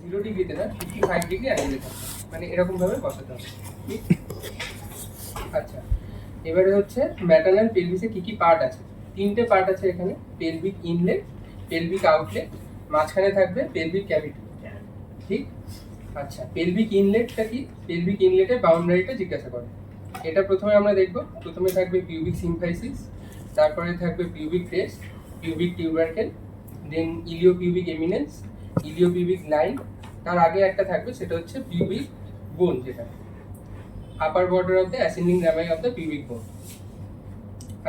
0 ডিগ্রিতে না 55 ডিগ্রি অ্যাঙ্গেলে থাকবে, মানে এরকমভাবে বসাতে হবে। আচ্ছা, এবারে হচ্ছে ম্যাটারনাল পেলভিসে কী কী পার্ট আছে? 3টে পার্ট আছে এখানে, পেলভিক ইনলেট, পেলভিক আউটলেট, মাঝখানে থাকবে পেলভিক ক্যাভিটি, ঠিক? আচ্ছা, পেলভিক ইনলেটটা কি? পেলভিক ইনলেটের বাউন্ডারিটা জিজ্ঞাসা করে। এটা প্রথমে আমরা দেখব। প্রথমে থাকবে পিউবিক সিম্ফাইসিস, তারপরে থাকবে pubic crest, pubic tubercle, then iliopubic eminence, iliopubic line, তার আগে একটা থাকবে সেটা হচ্ছে পিউবিক বোন, যেটা upper border of the ascending rami of the pubic bone.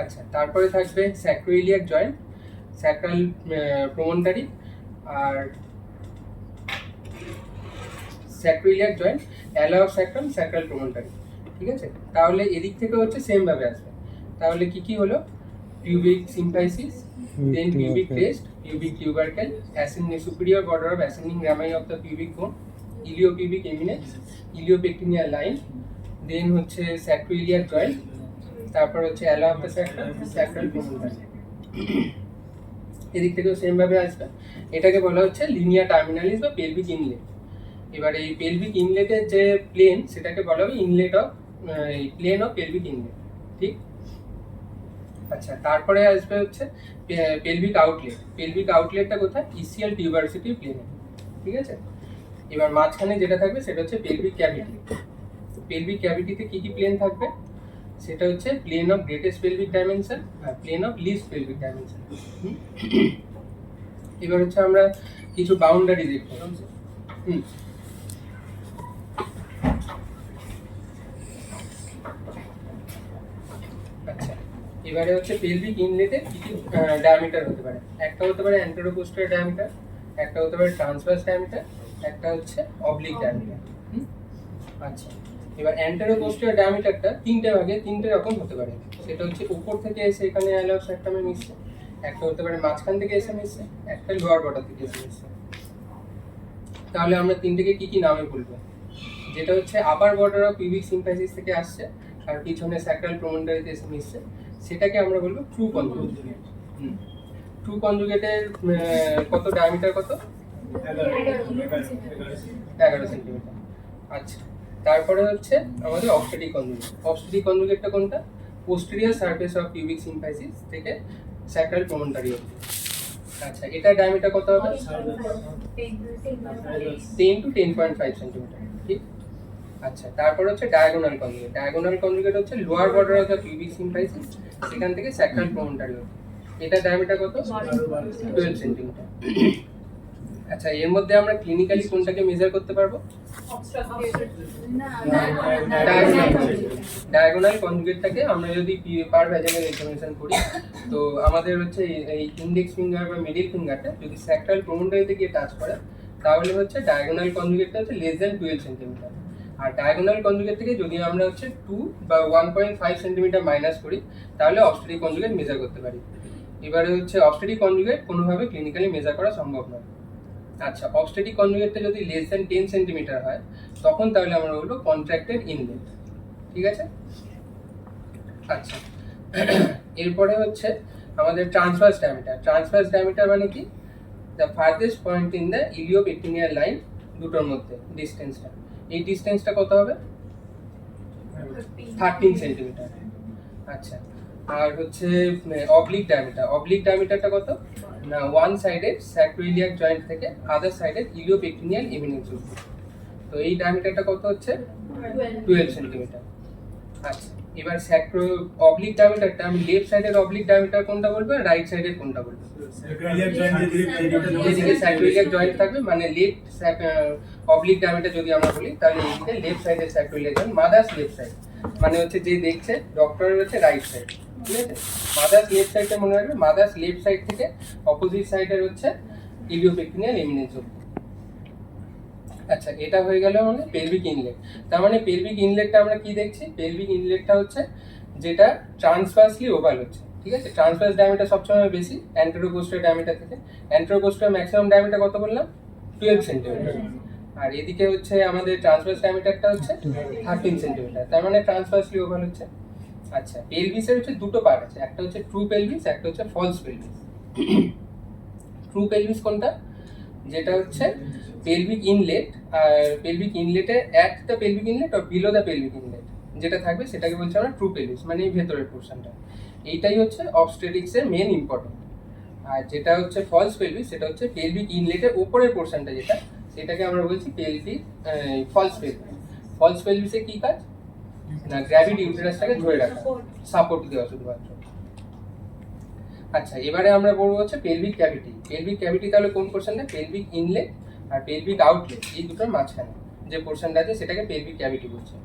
আচ্ছা, তারপরে থাকবে স্যাক্রোইলিয়াক জয়েন্ট, স্যাক্রাল প্রমন্টারি, আর sacroiliac joint, ala sacrum, sacral promontory, ঠিক আছে? তাহলে এদিক থেকে হচ্ছে সেম ভাবে আসবে। তাহলে কি কি হলো? Pubic symphysis, then pubic crest, pubic tubercle, ascending superior border of ascending rami of the pubic bone, iliopubic eminence, ইলিওপেক্টিনিয়াল line, দেন হচ্ছে স্যাক্রোইলিয়াক জয়েন্ট, তারপর হচ্ছে ala of the sacrum, sacral promontory. এদিক থেকেও সেম ভাবে আসবে। এটাকে বলা হচ্ছে লিনিয়ার টার্মিনালিস বা পেলভিক ইনলেট। এবার এই পেলভিক ইনলেটের যে প্লেন, সেটাকে বলা হবে inlet of plane of pelvic inlet, ঠিক? আচ্ছা, তারপরে আসবে হচ্ছে পেলভিক আউটলেট। পেলভিক আউটলেটটা কোথায়? ইসিএল টিউবারসিটি প্লেনে, ঠিক আছে? এবার মাঝখানে যেটা থাকবে সেটা হচ্ছে পেলভিক ক্যাভিটি। পেলভিক ক্যাভিটিতে কি কি প্লেন থাকবে? সেটা হচ্ছে plane of greatest pelvic dimension আর plane of least pelvic dimension. এবার হচ্ছে আমরা কিছু বাউন্ডারি দেখব। আচ্ছা, এবারে হচ্ছে পেলভিক ইনলেটে কি কি ডায়ামিটার হতে পারে? একটা হতে পারে অ্যান্টেরোপোস্টেরিয়র ডায়ামিটার, একটা হতে পারে ট্রান্সভার্স ডায়ামিটার, একটা হচ্ছে অবলিক ডায়ামিটার। আচ্ছা, এবার অ্যান্টেরোপোস্টেরিয়র ডায়ামিটারটা তিনটে ভাগে তিনটে রকম হতে পারে। সেটা হচ্ছে উপর থেকে এসে এখানে অ্যালাও স্যাক্রামে মিশছে, একটা হতে পারে মাঝখান থেকে এসে মিশছে, একটা লোয়ার বর্ডার থেকে এসে মিশছে। তাহলে আমরা তিনটেকে কি কি নামে বলবো? যেটা হচ্ছে আপার বর্ডার অফ পিউবিক সিম্ফাইসিস থেকে আসছে আর পিছনে স্যাক্রাল প্রমন্টারিতে এসে মিশছে, সেটাকে আমরা বলবো ট্রু কনজুগেট। ট্রু কনজুগেটের কত ডায়ামিটার? কত? 11 সেন্টিমিটার। আচ্ছা, তারপরে হচ্ছে আমাদের অবস্টেটিক কনজুগেট। অবস্টেটিক কনজুগেটটা কোনটা? Posterior surface of pubic symphysis থেকে স্যাক্রাল প্রমন্টারি অবধি। আচ্ছা, এটার ডায়ামিটার কত হবে? 10 to 10.5 সেন্টিমিটার, ঠিক? আচ্ছা, তারপর হচ্ছে ডায়াগোনাল কনজুগেট। ডায়াগোনাল কনজুগেট হচ্ছে lower border of the pubic symphysis, সেখান থেকে স্যাক্রাল প্রমন্টারি অবধি। এটা ডায়ামিটার কত? 12 সেন্টিমিটার। আচ্ছা, এর মধ্যে আমরা ক্লিনিক্যালি কোনটাকে মেজার করতে পারবো? ডায়াগোনাল কনজুগেটটাকে আমরা যদি পার ভ্যাজাইনাল এক্সামিনেশন করি, তো আমাদের হচ্ছে এই ইন্ডেক্স ফিঙ্গার বা মিডল ফিঙ্গারটা যদি স্যাক্রাল প্রমন্টারিতে গিয়ে টাচ করে, তাহলে হচ্ছে ডায়াগোনাল কনজুগেটটা হচ্ছে লেস দ্যান 12 সেন্টিমিটার। আর ডায়াগোনাল কনজুগেট থেকে যদি আমরা হচ্ছে 2 বা 1.5 সেন্টিমিটার মাইনাস করি, তাহলে অবস্টেটিক কনজুগেট মেজার করতে পারি। এবারে হচ্ছে অবস্টেটিক কনজুগেট কোনোভাবে ক্লিনিক্যালি মেজার করা সম্ভব নয়। আচ্ছা, অবস্টেটিক কনজুগেটটা যদি লেস দ্যান 10 সেন্টিমিটার হয়, তখন তাহলে আমরা বলবো কন্ট্রাক্টেড ইনলেট, ঠিক আছে? আচ্ছা, এরপরে হচ্ছে আমাদের ট্রান্সভার্স ডায়ামিটার। ট্রান্সভার্স ডায়ামিটার মানে কি? The farthest point in the iliopectineal line, দুটোর মধ্যে ডিস্টেন্সটা। এই ডিস্টেন্সটা কত হবে? 13 সেন্টিমিটার। আচ্ছা, আর হচ্ছে অবলিক ডায়ামিটার। অবলিক ডায়ামিটারটা কত? না, ওয়ান সাইডেড স্যাক্রোইলিয়াক জয়েন্ট থেকে আদার সাইডেড ইলিওপেক্টিনিয়াল এমিনেন্স অবধি। তো এই ডায়ামিটারটা কত হচ্ছে? 12 সেন্টিমিটার। আচ্ছা, এবার অবলিক ডায়ামিটারটা আমি লেফট সাইডের অবলিক ডায়ামিটার কোনটা বলবো আর রাইট সাইডের কোনটা বলবো? যেদিকে স্যাক্রোইলিয়াক জয়েন্ট থাকবে, মানে লেফট অবলিক ডায়ামিটার যদি আমরা বলি, তাহলে এইদিকে লেফট সাইডের sacroiliac joint, mother's left side, মানে হচ্ছে যে দেখছে ডক্টরের হচ্ছে রাইট সাইড, ঠিক আছে? মাদার্স লেফট সাইডটা মনে রাখবে, মাদার্স লেফট সাইড থেকে অপোজিট সাইডের হচ্ছে ইলিওপেক্টিনিয়াল এমিনেন্স অবধি। আচ্ছা, এটা হয়ে গেল মানে পেলভিক ইনলেট। তার মানে পেলভিক ইনলেটটা আমরা কি দেখছি? পেলভিক ইনলেটটা হচ্ছে যেটা ট্রান্সভার্সলি ওভাল হচ্ছে, ঠিক আছে? ট্রান্সভার্স ডায়ামিটার সবসময় বেশি অ্যান্টেরোপোস্টেরিয়র ডায়ামিটার থেকে। অ্যান্টেরোপোস্টেরিয়র ম্যাক্সিমাম ডায়ামিটার কত বললাম? 12 সেন্টিমিটার। আর এদিকে হচ্ছে আমাদের ট্রান্সভার্স ডায়ামিটারটা হচ্ছে 13 সেন্টিমিটার। তার মানে ট্রান্সভার্সলি ওভাল হচ্ছে। আচ্ছা, পেলভিসের হচ্ছে দুটো পার্ট আছে, একটা হচ্ছে ট্রু পেলভিস, একটা হচ্ছে ফলস পেলভিস। ট্রু পেলভিস কোনটা? যেটা হচ্ছে পেলভিক ইনলেট, আর পেলভিক ইনলেটে অ্যাট দ্য পেলভিক ইনলেট আর বিলো দ্য পেলভিক ইনলেট যেটা থাকবে সেটাকে বলছি আমরা ট্রু পেলভিস, মানে এই ভেতরের পোর্শনটা। এইটাই হচ্ছে অবস্টেটিক্সের মেন ইম্পর্টেন্ট। আর যেটা হচ্ছে ফলস পেলভিস, সেটা হচ্ছে পেলভিক ইনলেটের উপরের পোর্শনটা যেটা, সেটাকে আমরা বলছি পেলভিক ফলস পেলভিস। ফলস পেলভিসে কি কাজ না, গ্র্যাভিটি ইউটেরাসটাকে ধরে রাখা, সাপোর্ট দেওয়া শুধুমাত্র। আচ্ছা, এবারে আমরা বলবো হচ্ছে পেলভিক ক্যাভিটি। পেলভিক ক্যাভিটি তাহলে কোন পোর্শনটা, পেলভিক ইনলেট আর পেলভিক আউটলেট এই দুটোর মাঝখানে যে পোর্শনটা আছে সেটাকে পেলভিক ক্যাভিটি বলছে।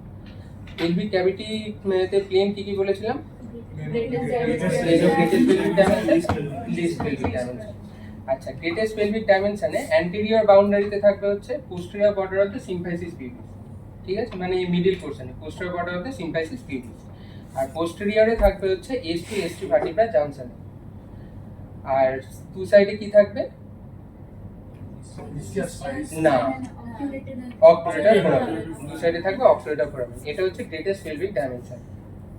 পেলভিক ক্যাভিটি তে প্লেন কি কি বলেছিলাম, আচ্ছা, গ্রেটেস্ট পেলভিক ডাইমেনশনে অ্যান্টেরিয়র বাউন্ডারিতে থাকবে হচ্ছে posterior border of the symphysis pubis, ঠিক আছে, মানে এই মিডল পোর্শনে posterior border of the symphysis pubis. আর পোস্টেরিয়রে থাকবে হচ্ছে এস2 ভার্টিব্রা জাংশনে। আর দু সাইডে কি থাকবে না, অক্সুলেটার ফোরামেন, দু সাইডে থাকবে অক্সুলেটার ফোরামেন। এটা হচ্ছে গ্রেটেস্ট পেলভিক ডাইমেনশন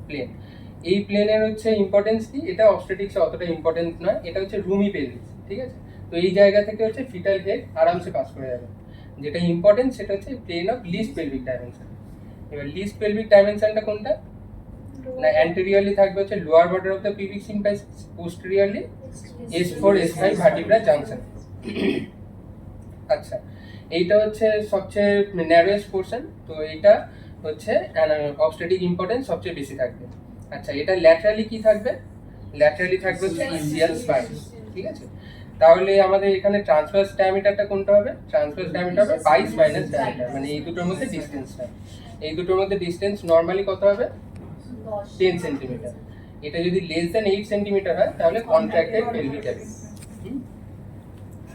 প্লেন। এই প্লেনের হচ্ছে ইম্পর্টেন্স কি, এটা অবস্টেটিক্সে অতটা ইম্পর্টেন্ট নয়, এটা হচ্ছে রুমি পেলভিস, ঠিক আছে। তো এই জায়গা থেকে হচ্ছে ফিটাল হেড আরামসে পাস করে যাবে। যেটা ইম্পর্টেন্ট সেটা হচ্ছে plane of least pelvic dimension. এবার লিস্ট পেলভিক ডাইমেনশনটা কোনটা না, অ্যান্টেরিয়রলি থাকবে হচ্ছে lower border of the pubic symphysis, posteriorly S4 S5 vertebra junction. আচ্ছা, এইটা হচ্ছে সবচেয়ে ন্যারোয়েস্ট পোর্শন, তো এইটা হচ্ছে অবস্টেটিক ইম্পর্টেন্স সবচেয়ে বেশি থাকবে। আচ্ছা, এটা ল্যাটারালি কি থাকবে, ল্যাটারালি থাকবে হচ্ছে ইসিএল স্পাইন, ঠিক আছে। তাহলে আমাদের এখানে ট্রান্সভার্স ডায়ামিটারটা কোনটা হবে, ট্রান্সভার্স ডায়ামিটার হবে 22 মাইনাস ডায়ামিটার, মানে এই দুটোর মধ্যে ডিসটেন্সটা, এই দুটোর মধ্যে ডিসটেন্স নরমালি কত হবে 10 সেন্টিমিটার। এটা যদি লেস দ্যান 8 সেন্টিমিটার হয় তাহলে কন্ট্রাক্টেড পেলভিক ক্যাভিটি।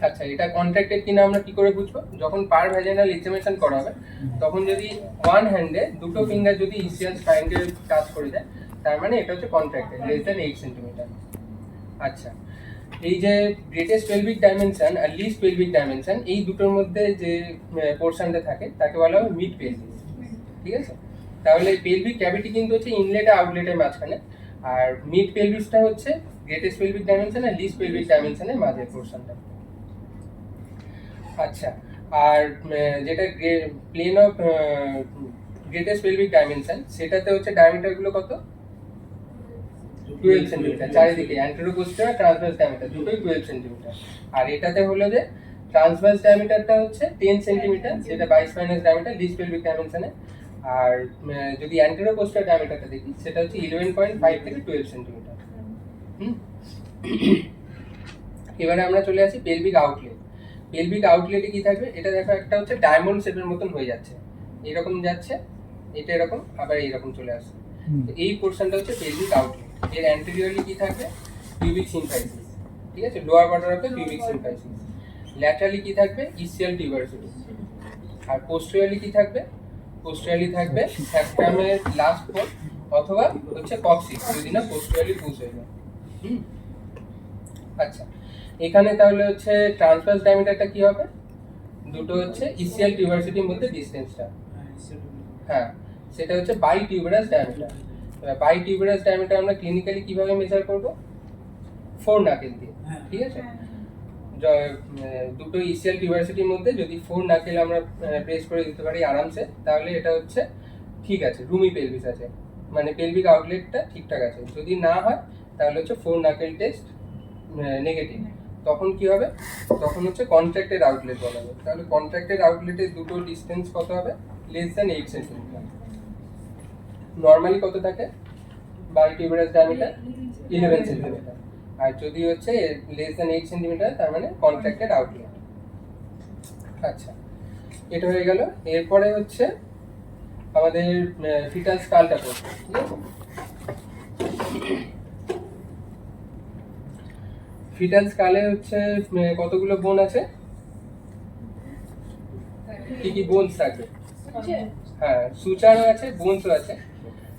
আচ্ছা, এটা কন্ট্রাক্টেড কিনা আমরা কি করে বুঝবো, যখন পার ভ্যাজাইনাল এক্সামিনেশন করা হবে তখন যদি ওয়ান হ্যান্ডে দুটো ফিঙ্গার যদি ইসিএল স্পাইনকে টাচ করে যায় তার মানে এটা হচ্ছে কন্ট্রাক্টেড লেস দ্যান 8 সেন্টিমিটার। আচ্ছা, এই যে গ্রেটেস্ট পেলভিক ডাইমেনশন আর লিস্ট পেলভিক ডাইমেনশন এই দুটোর মধ্যে যে পোর্শনটা থাকে তাকে বলা হয় মিড পেলভিস, ঠিক আছে। তাহলে পেলভিক ক্যাভিটি কিন্তু হচ্ছে ইনলেট আর আউটলেটের মাঝখানে, আর মিড পেলভিসটা হচ্ছে গ্রেটেস্ট পেলভিক ডাইমেনশন আর লিস্ট পেলভিক ডাইমেনশনের মাঝের পোর্শনটা। আচ্ছা, আর যেটা plane of greatest pelvic dimension সেটাতে হচ্ছে ডায়ামিটার গুলো কত 12 সেন্টিমিটার, চারিদিকে অ্যান্টেরো পোস্টেরিয়র ট্রান্সভার্স ডায়ামিটার দুটোই 12 সেন্টিমিটার। আর এটাতে হলো যে ট্রান্সভার্স ডায়ামিটারটা হচ্ছে 10 সেন্টিমিটার, যেটা 22 মাইনাস ডায়ামিটার লিস্ট পেলভিক ডাইমেনশনে। আর যদি অ্যান্টেরো পোস্টেরিয়র ডায়ামিটারটা দেখি সেটা হচ্ছে 11.5 থেকে 12 সেন্টিমিটার। এবারে আমরা চলে আসি পেলভিক আউটলেট। পেলভিক আউটলেটে কি থাকবে, এটা দেখো একটা হচ্ছে ডায়মন্ড শেপের মতন হয়ে যাচ্ছে, এরকম যাচ্ছে, এটা এরকম আবার এইরকম চলে আসছে। তো এই পোর্শনটা হচ্ছে পেলভিক আউটলেট। এর অ্যান্টেরিয়রলি কি থাকবে পিউবিক সিম্ফাইসিস, ঠিক আছে, lower border of the pubic symphysis. Laterally কি থাকবে ইসিএল টিউবারসিটি। আর পোস্টেরিয়রলি কি থাকবে, পোস্টেরিয়রলি থাকবে স্যাক্রামের লাস্ট পোর্ট অথবা হচ্ছে কক্সিস, যদি না পোস্টেরিয়রলি পুশ হয়ে যায়। আচ্ছা, এখানে তাহলে হচ্ছে ট্রান্সভার্স ডায়ামিটারটা কি হবে, দুটো হচ্ছে ইসিএল টিউবারসিটির মধ্যে ডিসটেন্সটা, হ্যাঁ সেটা হচ্ছে bituberous diameter. Bituberous diameter আমরা ক্লিনিক্যালি কিভাবে মেজার করব, 4 নাকেল দিয়ে, ঠিক আছে। দুটো ইসিএল টিউবারসিটির মধ্যে যদি 4 নাকেল আমরা প্রেস করে দিতে পারি আরামসে, তাহলে এটা হচ্ছে ঠিক আছে, রুমি পেলভিস আছে, মানে পেলভিক আউটলেটটা ঠিকঠাক আছে। যদি না হয় তাহলে হচ্ছে 4 নাকেল টেস্ট নেগেটিভ, তখন কি হবে, তখন হচ্ছে কন্ট্রাক্টেড আউটলেট বলা হবে। তাহলে কন্ট্রাক্টেড আউটলেটের দুটো ডিসটেন্স কত হবে, লেস দ্যান 8 সেন্টিমিটার। নরমালি কত থাকে বাই টিউবারাস ডায়ামিটার 11 সেন্টিমিটার, আর যদি হচ্ছে লেস দ্যান 8 সেন্টিমিটার তার মানে কন্ট্রাক্টেড আউটলেট। আচ্ছা, এটা হয়ে গেল। এরপরে হচ্ছে আমাদের ফিটাল স্কালটা করতে, ঠিক আছে। ফিটাল স্কালে হচ্ছে কতগুলো বোন আছে, কি কি বোনস থাকবে, হ্যাঁ সুচারও আছে বোনসও আছে।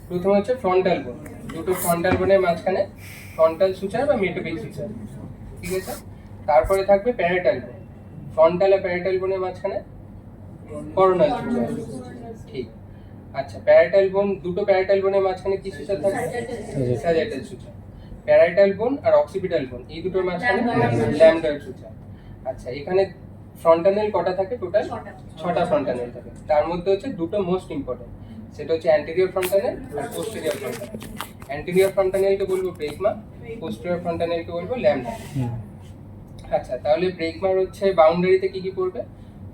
প্রথমে হচ্ছে ফ্রন্টাল বোন, দুটো ফ্রন্টাল বোনের মাঝখানে ফ্রন্টাল সুচার বা মেটোপিক সুচার, ঠিক আছে। তারপরে থাকবে প্যারাটাল বোন, ফ্রন্টাল আর প্যারাটাল বোনের মাঝখানে করোনাল সুচার, ঠিক। আচ্ছা, প্যারাটাল বোন, দুটো প্যারাটাল বোনের মাঝখানে কি সুচার থাকবে, স্যাজিটাল সুচার। প্যারাটাল বোন আর অক্সিপিটাল বোন এই দুটোর মাঝখানে ল্যামডার সুচার। আচ্ছা, এখানে ফ্রন্টানেল কটা থাকে টোটাল? 6টা ফ্রন্টানেল থাকে। তার মধ্যে হচ্ছে দুটো মোস্ট ইম্পর্টেন্ট, সেটা হচ্ছে অ্যান্টেরিয়র ফ্রন্টানেল আর পোস্টেরিয়র ফ্রন্টানেল। অ্যান্টেরিয়র ফ্রন্টানেলকে বলবো ব্রেকমা, পোস্টেরিয়র ফ্রন্টানেলকে বলবো ল্যাম্বা। আচ্ছা, তাহলে ব্রেকমার হচ্ছে বাউন্ডারিতে কি কি পড়বে?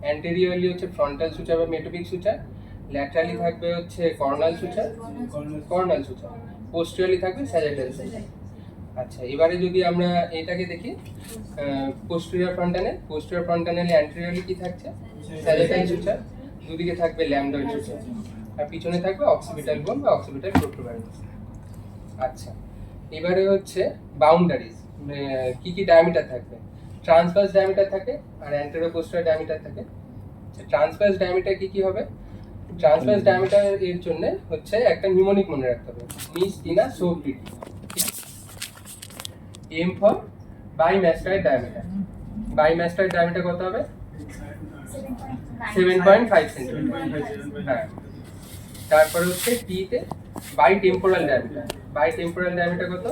অ্যান্টেরিয়রলি হচ্ছে ফ্রন্টাল সুচার বা মেটোপিক সুচার, ল্যাটারালি থাকবে হচ্ছে কর্নাল সুচার, পোস্টেরিয়রলি থাকবে স্যাজিটাল সুচার। আচ্ছা, এবারে যদি আমরা এটাকে দেখি পোস্টেরিয়র ফ্রন্টানেলে অ্যান্টেরিয়রলি কি থাকছে? স্যাজিটাল সুচার, দুদিকে থাকবে ল্যামডয়েড সুচার, আর পিছনে থাকবে অক্সিপিটাল বোন বা অক্সিপিটাল প্রোটুবেরেন্স। আচ্ছা, এবারে হচ্ছে বাউন্ডারিজ, কি কি ডায়ামিটার থাকবে? ট্রান্সভার্স ডায়ামিটার থাকে আর অ্যান্টেরো পোস্টেরিয়র ডায়ামিটার থাকে। ট্রান্সভার্স ডায়ামিটার কি কি হবে? ট্রান্সভার্স ডায়ামিটার এর জন্য হচ্ছে একটা নিউমোনিক মনে রাখতে হবে, Miss Tina so pretty. M for bimastoid diameter. Bimastoid diameter কত হবে? 7.5 সেন্টিমিটার। হ্যাঁ, তারপরে হচ্ছে টি তে বাই টেম্পোরাল ডায়ামিটার কত?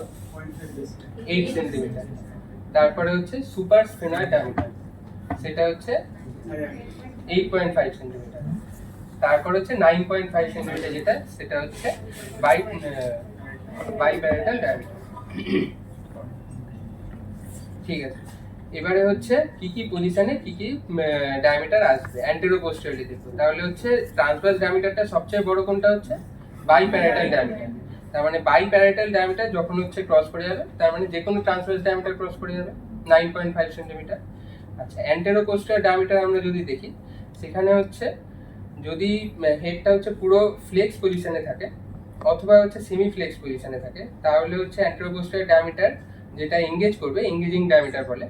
8 সেন্টিমিটার। তারপরে হচ্ছে সুপার স্ফেনয়েড ডায়ামিটার, সেটা হচ্ছে 8.5 সেন্টিমিটার। তারপর হচ্ছে 9.5 সেন্টিমিটার, যেটা সেটা হচ্ছে বাই প্যারাটাল ডায়ামিটার। ঠিক আছে, এবারে হচ্ছে কি কি পজিশনে কি কি ডায়ামিটার আসবে অ্যান্টেরো পোস্টেরিয়রলি দেখো। তাহলে হচ্ছে ট্রান্সভার্স ডায়ামিটারটা সবচেয়ে বড় কোনটা হচ্ছে? Biparietal diameter. তার মানে বাই প্যারাটাল ডায়ামিটার যখন হচ্ছে ক্রস করে যাবে, তার মানে যে কোনো ট্রান্সভার্স ডায়ামিটার ক্রস করে যাবে 9.5 সেন্টিমিটার। আচ্ছা, অ্যান্টেরো পোস্টেরিয়র ডায়ামিটার আমরা যদি দেখি, সেখানে হচ্ছে যদি হেডটা হচ্ছে পুরো ফ্লেক্স পজিশনে থাকে অথবা হচ্ছে সেমি ফ্লেক্স পজিশনে থাকে, তাহলে হচ্ছে অ্যান্টেরো পোস্টেরিয়র ডায়ামিটার যেটা এঙ্গেজ করবে, এঙ্গেজিং ডায়ামিটার বলে,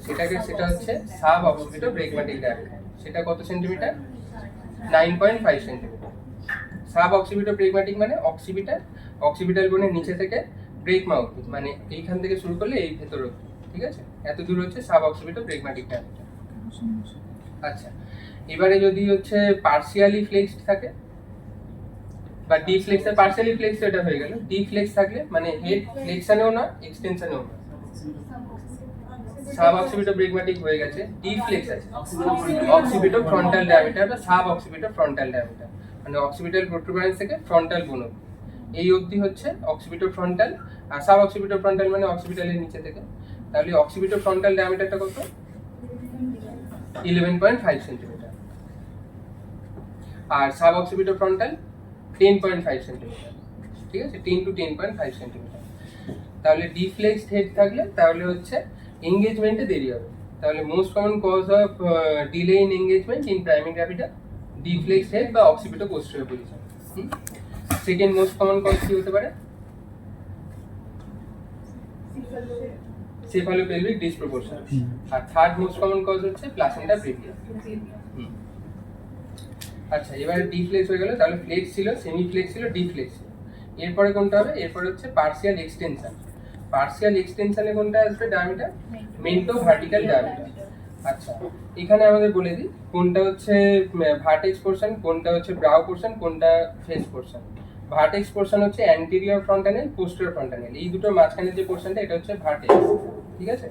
সেটা হচ্ছে সাব অক্সিপিটো ব্রেগম্যাটিক ডায়ামিটার। সেটা কত সেন্টিমিটার? 9.5 সেন্টিমিটার। সাব অক্সিপিটো ব্রেগম্যাটিক মানে অক্সিপিটাল বোনের নিচে থেকে ব্রেকমা অবধি, মানে এইখান থেকে শুরু করলে এই ভেতর অবধি, ঠিক আছে, এত দূর হচ্ছে সাব অক্সিপিটো ব্রেগম্যাটিক ডায়ামিটার। আচ্ছা, এবারে যদি হচ্ছে পার্সিয়ালি ফ্লেক্সড থাকে বা ডি ফ্লেক্স, পার্সিয়ালি ফ্লেক্স এটা হয়ে গেল। ডি ফ্লেক্স থাকলে মানে হেড ফ্লেক্সনেও না এক্সটেনশনেও না, সাব অক্সিপিটো ব্রেগম্যাটিক হয়ে গেছে। ডি ফ্লেক্স আছে অক্সিপিটো ফ্রন্টাল ডায়ামিটার বা সাব অক্সিপিটো ফ্রন্টাল ডায়ামিটার, মানে অক্সিপিটাল প্রোটুবেরেন্স থেকে ফ্রন্টাল বোন অবধি, এই অবধি হচ্ছে অক্সিপিটো ফ্রন্টাল। আর সাব অক্সিপিটো ফ্রন্টাল মানে অক্সিপিটালের নিচে থেকে। তাহলে অক্সিপিটো ফ্রন্টাল ডায়ামিটারটা কত? 11.5 সেন্টিমিটার। আর সাব অক্সিপিটো ফ্রন্টাল 10.5 সেন্টিমিটার, ঠিক আছে, 10 to 10.5 সেন্টিমিটার। তাহলে ডিফ্লেক্সড হেড থাকলে তাহলে হচ্ছে এঙ্গেজমেন্টে দেরি হবে। তাহলে most common cause of delay in engagement in primary capital, deflexed head বা occipito posterior position. Second most common cause কি হতে পারে? Cephalopelvic disproportion. আর থার্ড মোস্ট কমন কজ হচ্ছে প্লাসেন্টা প্রেভিয়া। আচ্ছা, এবারে ডিফ্লেক্স হয়ে গেল। তাহলে ফ্লেক্স ছিল, সেমি ফ্লেক্স ছিল, ডিফ্লেক্স ছিল। এরপরে কোনটা হবে? এরপরে হচ্ছে পার্সিয়াল এক্সটেনশন। পার্সিয়াল এক্সটেনশনে কোনটা আসবে ডায়ামিটার? Mentor vertical diameter. আচ্ছা, এখানে আমাদের বলে দিই কোনটা হচ্ছে ভার্টেক্স পোরশন, কোনটা হচ্ছে ব্রাউ পোরশন, কোনটা ফেস পোরশন। ভার্টেক্স পোরশন হচ্ছে অ্যান্টেরিয়র ফ্রন্টানেল, পোস্টেরিয়র ফ্রন্টানেল, এই দুটোর মাঝখানে যে পোরশনটা এটা হচ্ছে ভার্টেক্স, ঠিক আছে।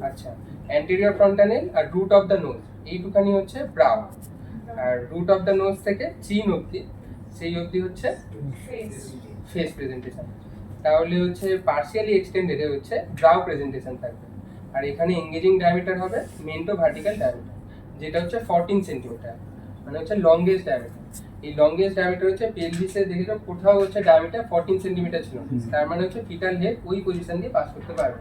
আচ্ছা, অ্যান্টেরিয়র ফ্রন্টানেল আর রুট অফ দ্য নোজ এইটুখানি হচ্ছে ব্রাউ, আর রুট অফ দ্য নোজ থেকে চিন অবধি সেই অবধি হচ্ছে ফেস প্রেজেন্টেশন। তাহলে হচ্ছে পার্সিয়ালি এক্সটেন্ডেড হচ্ছে ব্রাউ প্রেজেন্টেশন থাকবে। আর এখানে এঙ্গেজিং ডায়ামিটার হবে মেন্টো ভার্টিক্যাল ডায়ামিটার, যেটা হচ্ছে 14 সেন্টিমিটার, মানে হচ্ছে লংগেস্ট ডায়ামিটার। এই লংগেস্ট ডায়ামিটার হচ্ছে পেলভিসে দেখেছো কোথাও হচ্ছে ডায়ামিটার 14 সেন্টিমিটার ছিল, তার মানে হচ্ছে ফিটাল হেড ওই পজিশন দিয়ে পাস করতে পারবে।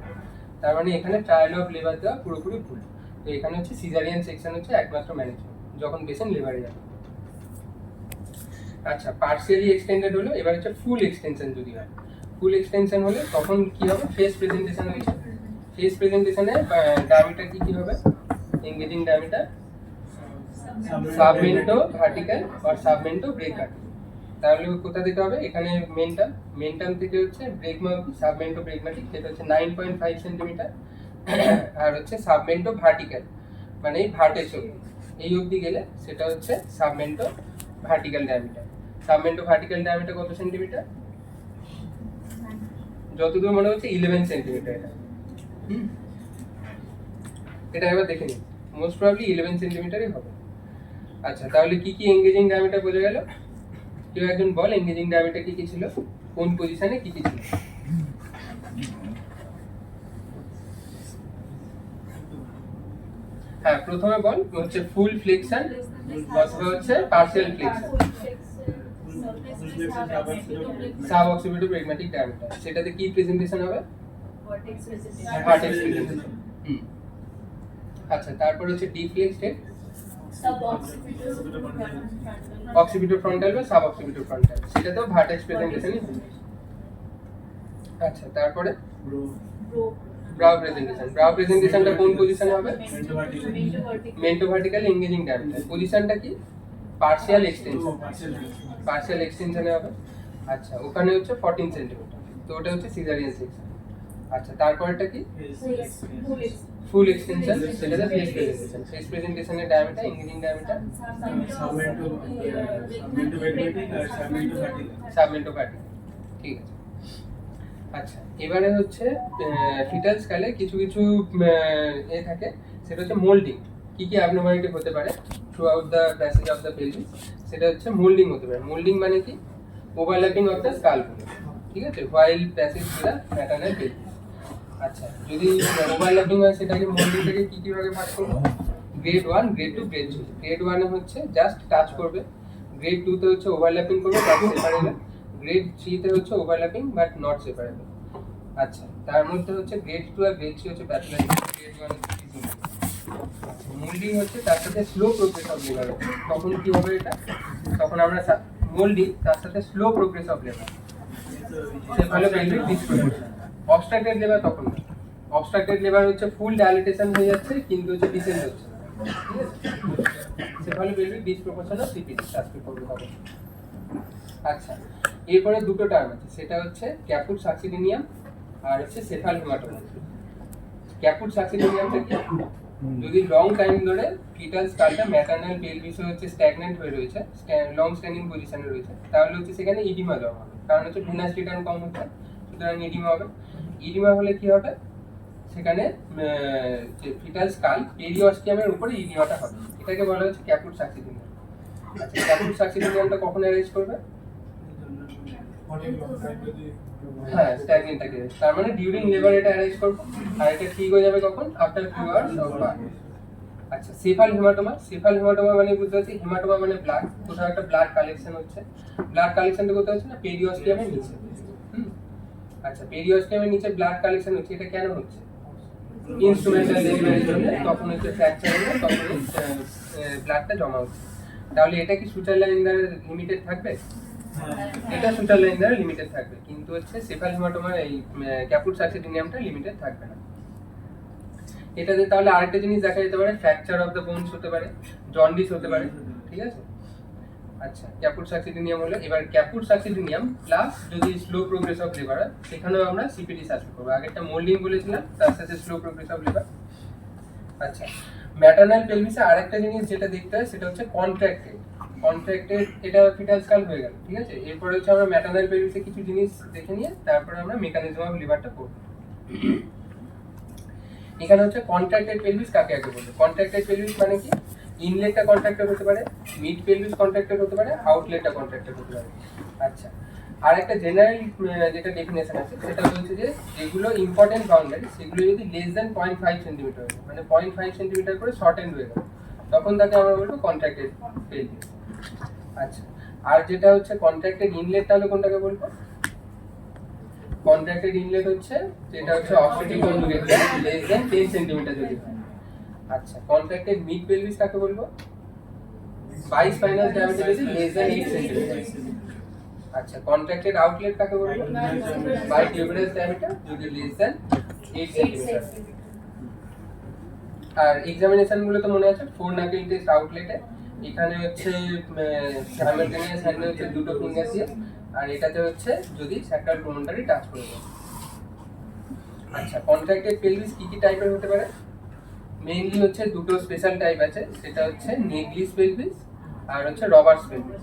তার মানে এখানে ট্রায়াল অফ লেবার দেওয়া পুরোপুরি ভুল। তো এখানে হচ্ছে সিজারিয়ান সেকশন হচ্ছে একমাত্র ম্যানেজমেন্ট যখন পেশেন্ট লেবারে যাবে। আচ্ছা, পার্সিয়ালি এক্সটেন্ডেড হলো। এবার হচ্ছে ফুল এক্সটেনশন যদি হয়, ফুল এক্সটেনশন হলে তখন কি হবে? ফেস প্রেজেন্টেশন হচ্ছে। ফেস প্রেজেন্টেশনে ডায়ামিটার কি কি হবে? এঙ্গেজিং ডায়ামিটার সাবমেন্টো ভার্টিক্যাল আর সাবমেন্টো ব্রেগম্যাটিক। তাহলে কোথা থেকে হবে? এখানে মেন্টাম থেকে হচ্ছে ব্রেগমা, সাবমেন্টো ব্রেগম্যাটিক, সেটা হচ্ছে 9.5 সেন্টিমিটার। আর হচ্ছে সাবমেন্টো ভার্টিক্যাল মানে এই ভার্টেক্স অবধি, এই অবধি গেলে সেটা হচ্ছে সাবমেন্টো vertical diameter. Submento vertical diameter কত সেন্টিমিটার? যতদূর মনে হচ্ছে 11 সেন্টিমিটার। এটা এবার দেখে নিন মোস্ট প্রবাবলি 11 সেন্টিমিটারই হবে। আচ্ছা, তাহলে কি কি এঙ্গেজিং ডায়ামিটার বোঝা গেল? কেউ একজন বল এঙ্গেজিং ডায়ামিটার কি কি ছিল, কোন পজিশনে কি কি ছিল? হ্যাঁ, প্রথমে বল হচ্ছে ফুল ফ্লেক্সন অথবা হচ্ছে partial flexion, sub occipital bregmatic diameter. সেটাতে কি প্রেজেন্টেশন হবে? Vertex presentation. আচ্ছা, তারপর হচ্ছে ডিফ্লেক্সড হেড, অক্সিপিটাল ফ্রন্টাল বা সাব অক্সিপিটাল ফ্রন্টাল, সেটাতেও ভার্টেক্স প্রেজেন্টেশনই হবে। আচ্ছা, তারপরে ব্রাউ প্রেজেন্টেশন। ব্রাউ প্রেজেন্টেশনটা কোন পজিশনে হবে? Mentor vertical engaging diameter. পজিশনটা কি? পার্শিয়াল এক্সটেনশন, পার্শিয়াল এক্সটেনশনে হবে। আচ্ছা, ওখানে হচ্ছে 14 সেন্টিমিটার, তো ওটা হচ্ছে সিজারিয়ান সেকশন। আচ্ছা, তারপরটা কি? ফুল এক্সটেনশন, সেটাতে ফেস প্রেজেন্টেশন। ফেস প্রেজেন্টেশনের diameter, engaging diameter submento vertical. ঠিক আছে। আচ্ছা, এবারে হচ্ছে ফিটাল স্কালে কিছু কিছু এ থাকে, সেটা হচ্ছে মোল্ডিং। কি কি অ্যাবনর্মালিটি হতে পারে through out the passage of the pelvis, সেটা হচ্ছে মোল্ডিং হতে পারে। মোল্ডিং মানে কি? ওভারল্যাপিং অফ দ্য স্কাল, ঠিক আছে, while passage to the maternal pelvis. আচ্ছা, যদি ওভারল্যাপিং হয় সেটাকে মোল্ডিং থেকে কি কি ভাগে ভাগ করব? Grade 1, grade 2, grade 3। গ্রেড 1 এ হচ্ছে জাস্ট টাচ করবে, গ্রেড 2 তে হচ্ছে ওভারল্যাপিং করবে বাট সেপারেবল, গ্রেড 3 তে হচ্ছে ওভারল্যাপিং বাট নট সেপারেবল। আচ্ছা, তার মধ্যে হচ্ছে গ্রেড 2 আর গ্রেড 3 হচ্ছে প্যাথোলজি, গ্রেড 1 হচ্ছে মোল্ডিং হচ্ছে তার সাথে স্লো প্রোগ্রেস অফ লেবার। তখন কি হবে এটা? তখন আমরা মোল্ডিং তার সাথে স্লো প্রোগ্রেস অফ লেবার, সে ভালো পেলভিক ডিসপ্রপোর্শন। অবস্ট্রাক্টেড লেবার তখন না। অবস্ট্রাক্টেড লেবার হচ্ছে ফুল ডাইলেটেশন হয়ে যাচ্ছে কিন্তু হচ্ছে ডিসেন্ট হচ্ছে না, ঠিক আছে, সে ভালো পেলভিক ডিসপ্রপোর্শন অফ সিপিডি সাসপেক্ট করতে হবে। আচ্ছা, এরপরে দুটো টার্ম আছে, সেটা হচ্ছে ক্যাপুট সাকসিডিনিয়াম আর হচ্ছে সেফাল হেমাটোমা। ক্যাপুট সাকসিডিনিয়ামটা কি? যদি লং টাইম ধরে ফিটাল স্কালটা ম্যাটারনাল পেলভিসে হচ্ছে স্ট্যাগন্যান্ট হয়ে রয়েছে, লং স্ট্যান্ডিং পজিশনে রয়েছে, তাহলে হচ্ছে সেখানে ইডিমা জমা হবে, কারণ হচ্ছে ভেনাস রিটার্ন কম হচ্ছে, সুতরাং ইডিমা হবে। ইডিমা হলে কি হবে? সেখানে যে ফিটাল স্কাল পেরিওস্টিয়ামের উপরে ইডিমাটা হবে, এটাকে বলা হচ্ছে ক্যাপুট সাকসিডিনিয়াম। আচ্ছা, ক্যাপুট সাকসিডিনিয়ামটা কখন অ্যারেঞ্জ করবে? হ্যাঁ, স্ট্যাগনেন্টটাকে, তার মানে ডিউরিং লেবার এটা অ্যারেঞ্জ করব, আর এটা ঠিক হয়ে যাবে কখন? After few hours of birth. আচ্ছা, সেফাল হেমাটোমা। সেফাল হেমাটোমা মানে বুঝতে পারছি, হেমাটোমা মানে ব্লাড, কোথাও একটা ব্লাড কালেকশন হচ্ছে। ব্লাড কালেকশনটা কোথায় হচ্ছে না? পেরিওস্টিয়ামের নিচে। আচ্ছা, পেরিওস্টিয়ামের নিচে ব্লাড কালেকশন হচ্ছে, এটা কেন হচ্ছে? ইনস্ট্রুমেন্টাল ডেলিভারির জন্য, তখন হচ্ছে ফ্র্যাকচার হলে তখন ব্লাডটা জমা হচ্ছে। তাহলে এটা কি সুচার লাইন দ্বারা লিমিটেড থাকবে? এটা সুচার লাইন দ্বারা লিমিটেড থাকবে, কিন্তু হচ্ছে সেফাল হেমাটোমা এই ক্যাপুট সাকসিডিনিয়ামটা লিমিটেড থাকবে না। এটাতে তাহলে আরেকটা জিনিস দেখা যেতে পারে, ফ্র্যাকচার অফ দ্য বোনস হতে পারে, জন্ডিস হতে পারে, ঠিক আছে। আচ্ছা, ক্যাপুট সাকসিডিনিয়াম হলো, এবার ক্যাপুট সাকসিডিনিয়াম প্লাস যদি স্লো প্রোগ্রেস অফ লিভার হয়, সেখানেও আমরা সিপিডি সাসপেক্ট করব। আগেরটা মোল্ডিং বলেছিলাম, তার সাথে স্লো প্রোগ্রেস অফ লিভার। আচ্ছা, ম্যাটারনাল পেলভিসে আরেকটা জিনিস যেটা দেখতে হয় সেটা হচ্ছে কন্ট্রাক্টেড। কন্ট্রাক্টেড, এটা ফিটাল স্কাল হয়ে গেল, ঠিক আছে। এরপরে হচ্ছে আমরা ম্যাটারনাল পেলভিসে কিছু জিনিস দেখে নিয়ে তারপরে আমরা মেকানিজম অফ লিভারটা করব। এখানে হচ্ছে কন্ট্রাক্টেড পেলভিস কাকে আগে বলবো? কন্ট্রাক্টেড পেলভিস মানে কি? ইনলেটটা কন্ট্রাক্টেড হতে পারে, মিড পেলভিস কন্ট্রাক্টেড হতে পারে, আউটলেটটা কন্ট্রাক্টেড হতে পারে। আচ্ছা, আর একটা জেনারেল যেটা ডেফিনেশন আছে সেটা বলছে যে যেগুলো ইম্পর্টেন্ট বাউন্ডারি সেগুলো যদি লেস দ্যান 0.5 সেন্টিমিটার হয়, মানে 0.5 সেন্টিমিটার করে শর্ট এন্ড হয়ে গেল, তখন তাকে আমরা বলবো কন্ট্রাক্টেড পেলভিস। আচ্ছা, আর যেটা হচ্ছে কন্ট্রাক্টেড ইনলেট, তাহলে কোনটাকে বলবো? কন্ট্রাক্টেড ইনলেট হচ্ছে যেটা হচ্ছে obstructive conjugate less than 10 centimetre যদি হয়। আচ্ছা, কন্ট্রাক্টেড মিড পেলভিস কাকে বলবো? বাই স্পাইনাল ডায়ামিটার যদি লেস দ্যান 8 সেন্টিমিটার। আচ্ছা, কন্ট্রাক্টেড আউটলেট কাকে বলবো? বাই টিউবারাস ডায়ামিটার যদি লেস দ্যান 8 সেন্টিমিটার। আর এক্সামিনেশন গুলো তো মনে আছে, 4 নাকেল টেস্ট আউটলেটে, এখানে হচ্ছে সাইমালটেনিয়াস হ্যান্ডে হচ্ছে দুটো ফিঙ্গার দিয়ে, আর এটাতে হচ্ছে যদি স্যাক্রাল প্রমোটারি টাচ করে দেয়। আচ্ছা, কন্ট্রাক্টেড পেলভিস কি কি টাইপের হতে পারে? মেইনলি হচ্ছে দুটো স্পেশাল টাইপ আছে, সেটা হচ্ছে নেগলিস পেলভিস আর হচ্ছে রবার্টস পেলভিস।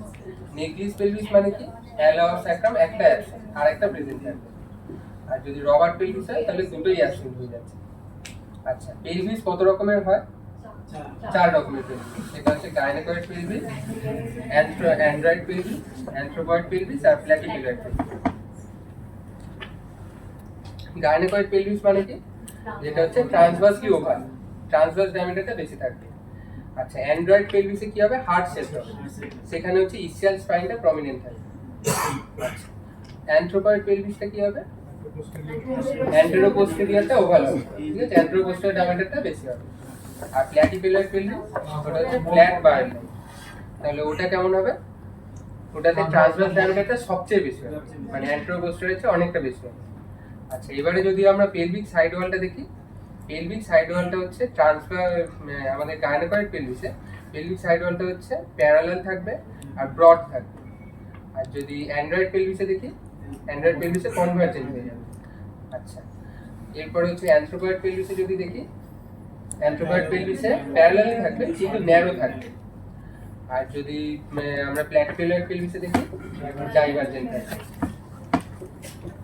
নেগলিস পেলভিস মানে কি? অ্যালাওয়ার স্যাক্রাম একটা অ্যাবসেন্ট আর একটা প্রেজেন্ট থাকবে, আর যদি রবার্ট পেলভিস হয় তাহলে দুটোই অ্যাবসেন্ট হয়ে যাচ্ছে। আচ্ছা, পেলভিস কত রকমের হয়? চার রকমের পেলভিস, সেটা হচ্ছে গাইনোকয়েড পেলভিস, অ্যান্ড্রয়েড পেলভিস, অ্যানথ্রোপয়েড পেলভিস আর প্ল্যাটিপেলয়েড পেলভিস। গাইনোকয়েড পেলভিস মানে কি, যেটা হচ্ছে ট্রান্সভার্সলি ওভাল, ট্রান্সভার্স ডায়ামিটারটা বেশি থাকবে। আচ্ছা, অ্যান্ড্রয়েড পেলভিসে কি হবে, হার্ট শেপ হবে, সেখানে হচ্ছে ইসিয়াল স্পাইনটা প্রমিনেন্ট থাকবে। আচ্ছা, অ্যানথ্রোপয়েড পেলভিসটা কি হবে, অ্যান্টেরোপোস্টেরিয়রটা ওভাল হবে, ঠিক আছে, অ্যান্টেরোপোস্টেরিয়র ডায়ামিটারটা বেশি হবে। আর প্ল্যাটিপেলয়েড পেলভিস ওটা হচ্ছে ফ্ল্যাট বার, তাহলে ওটা কেমন হবে, ওটাতে ট্রান্সভার্স ডায়ামিটারটা সবচেয়ে বেশি হবে, মানে অ্যান্টেরোপোস্টেরিয়র চেয়ে অনেকটা বেশি হবে। আচ্ছা, এবারে যদি আমরা পেলভিক সাইড ওয়ালটা দেখি, পেলভিক সাইড ওয়ালটা হচ্ছে আমাদের গাইনোকয়েড পেলভিসে পেলভিক সাইড ওয়ালটা হচ্ছে প্যারালাল থাকবে আর ব্রড থাকবে। আর যদি অ্যান্ড্রয়েড পেলভিসে দেখি, অ্যান্ড্রয়েড পেলভিসে কনভার্জেন্ট হয়ে যাবে। আচ্ছা, এরপরে হচ্ছে অ্যানথ্রোপয়েড পেলভিসে যদি দেখি, অ্যানথ্রোপয়েড পেলভিসে প্যারালালই থাকবে কিন্তু ন্যারো থাকবে। আর যদি আমরা প্ল্যাটিপেলয়েড পেলভিসে দেখি, ডাইভারজেন্ট থাকবে,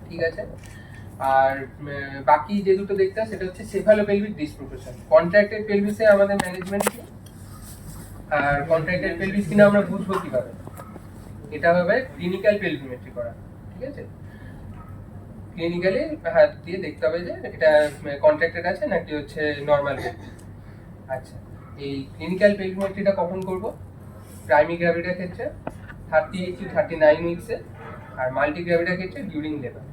ঠিক আছে। আর বাকি যে দুটো দেখতে হয় সেটা হচ্ছে সেফালোপেলভিক ডিসপ্রপোর্শন। কন্ট্রাক্টেড পেলভিসে আমাদের ম্যানেজমেন্ট কি, আর কন্ট্রাক্টেড পেলভিস কিনা আমরা বুঝবো কিভাবে, এটা হবে ক্লিনিক্যাল পেলভিমেট্রি করা, ঠিক আছে। ক্লিনিক্যালি হাত দিয়ে দেখতে হবে যে এটা কন্ট্রাক্টেড আছে নাকি হচ্ছে নর্মাল। আচ্ছা, এই ক্লিনিক্যাল পেলভিমেট্রিটা কখন করব, প্রাইমারি গ্র্যাভিডার ক্ষেত্রে 38 to 39 উইকসে, আর মাল্টি গ্র্যাভিডার ক্ষেত্রে ডিউরিং লেবার।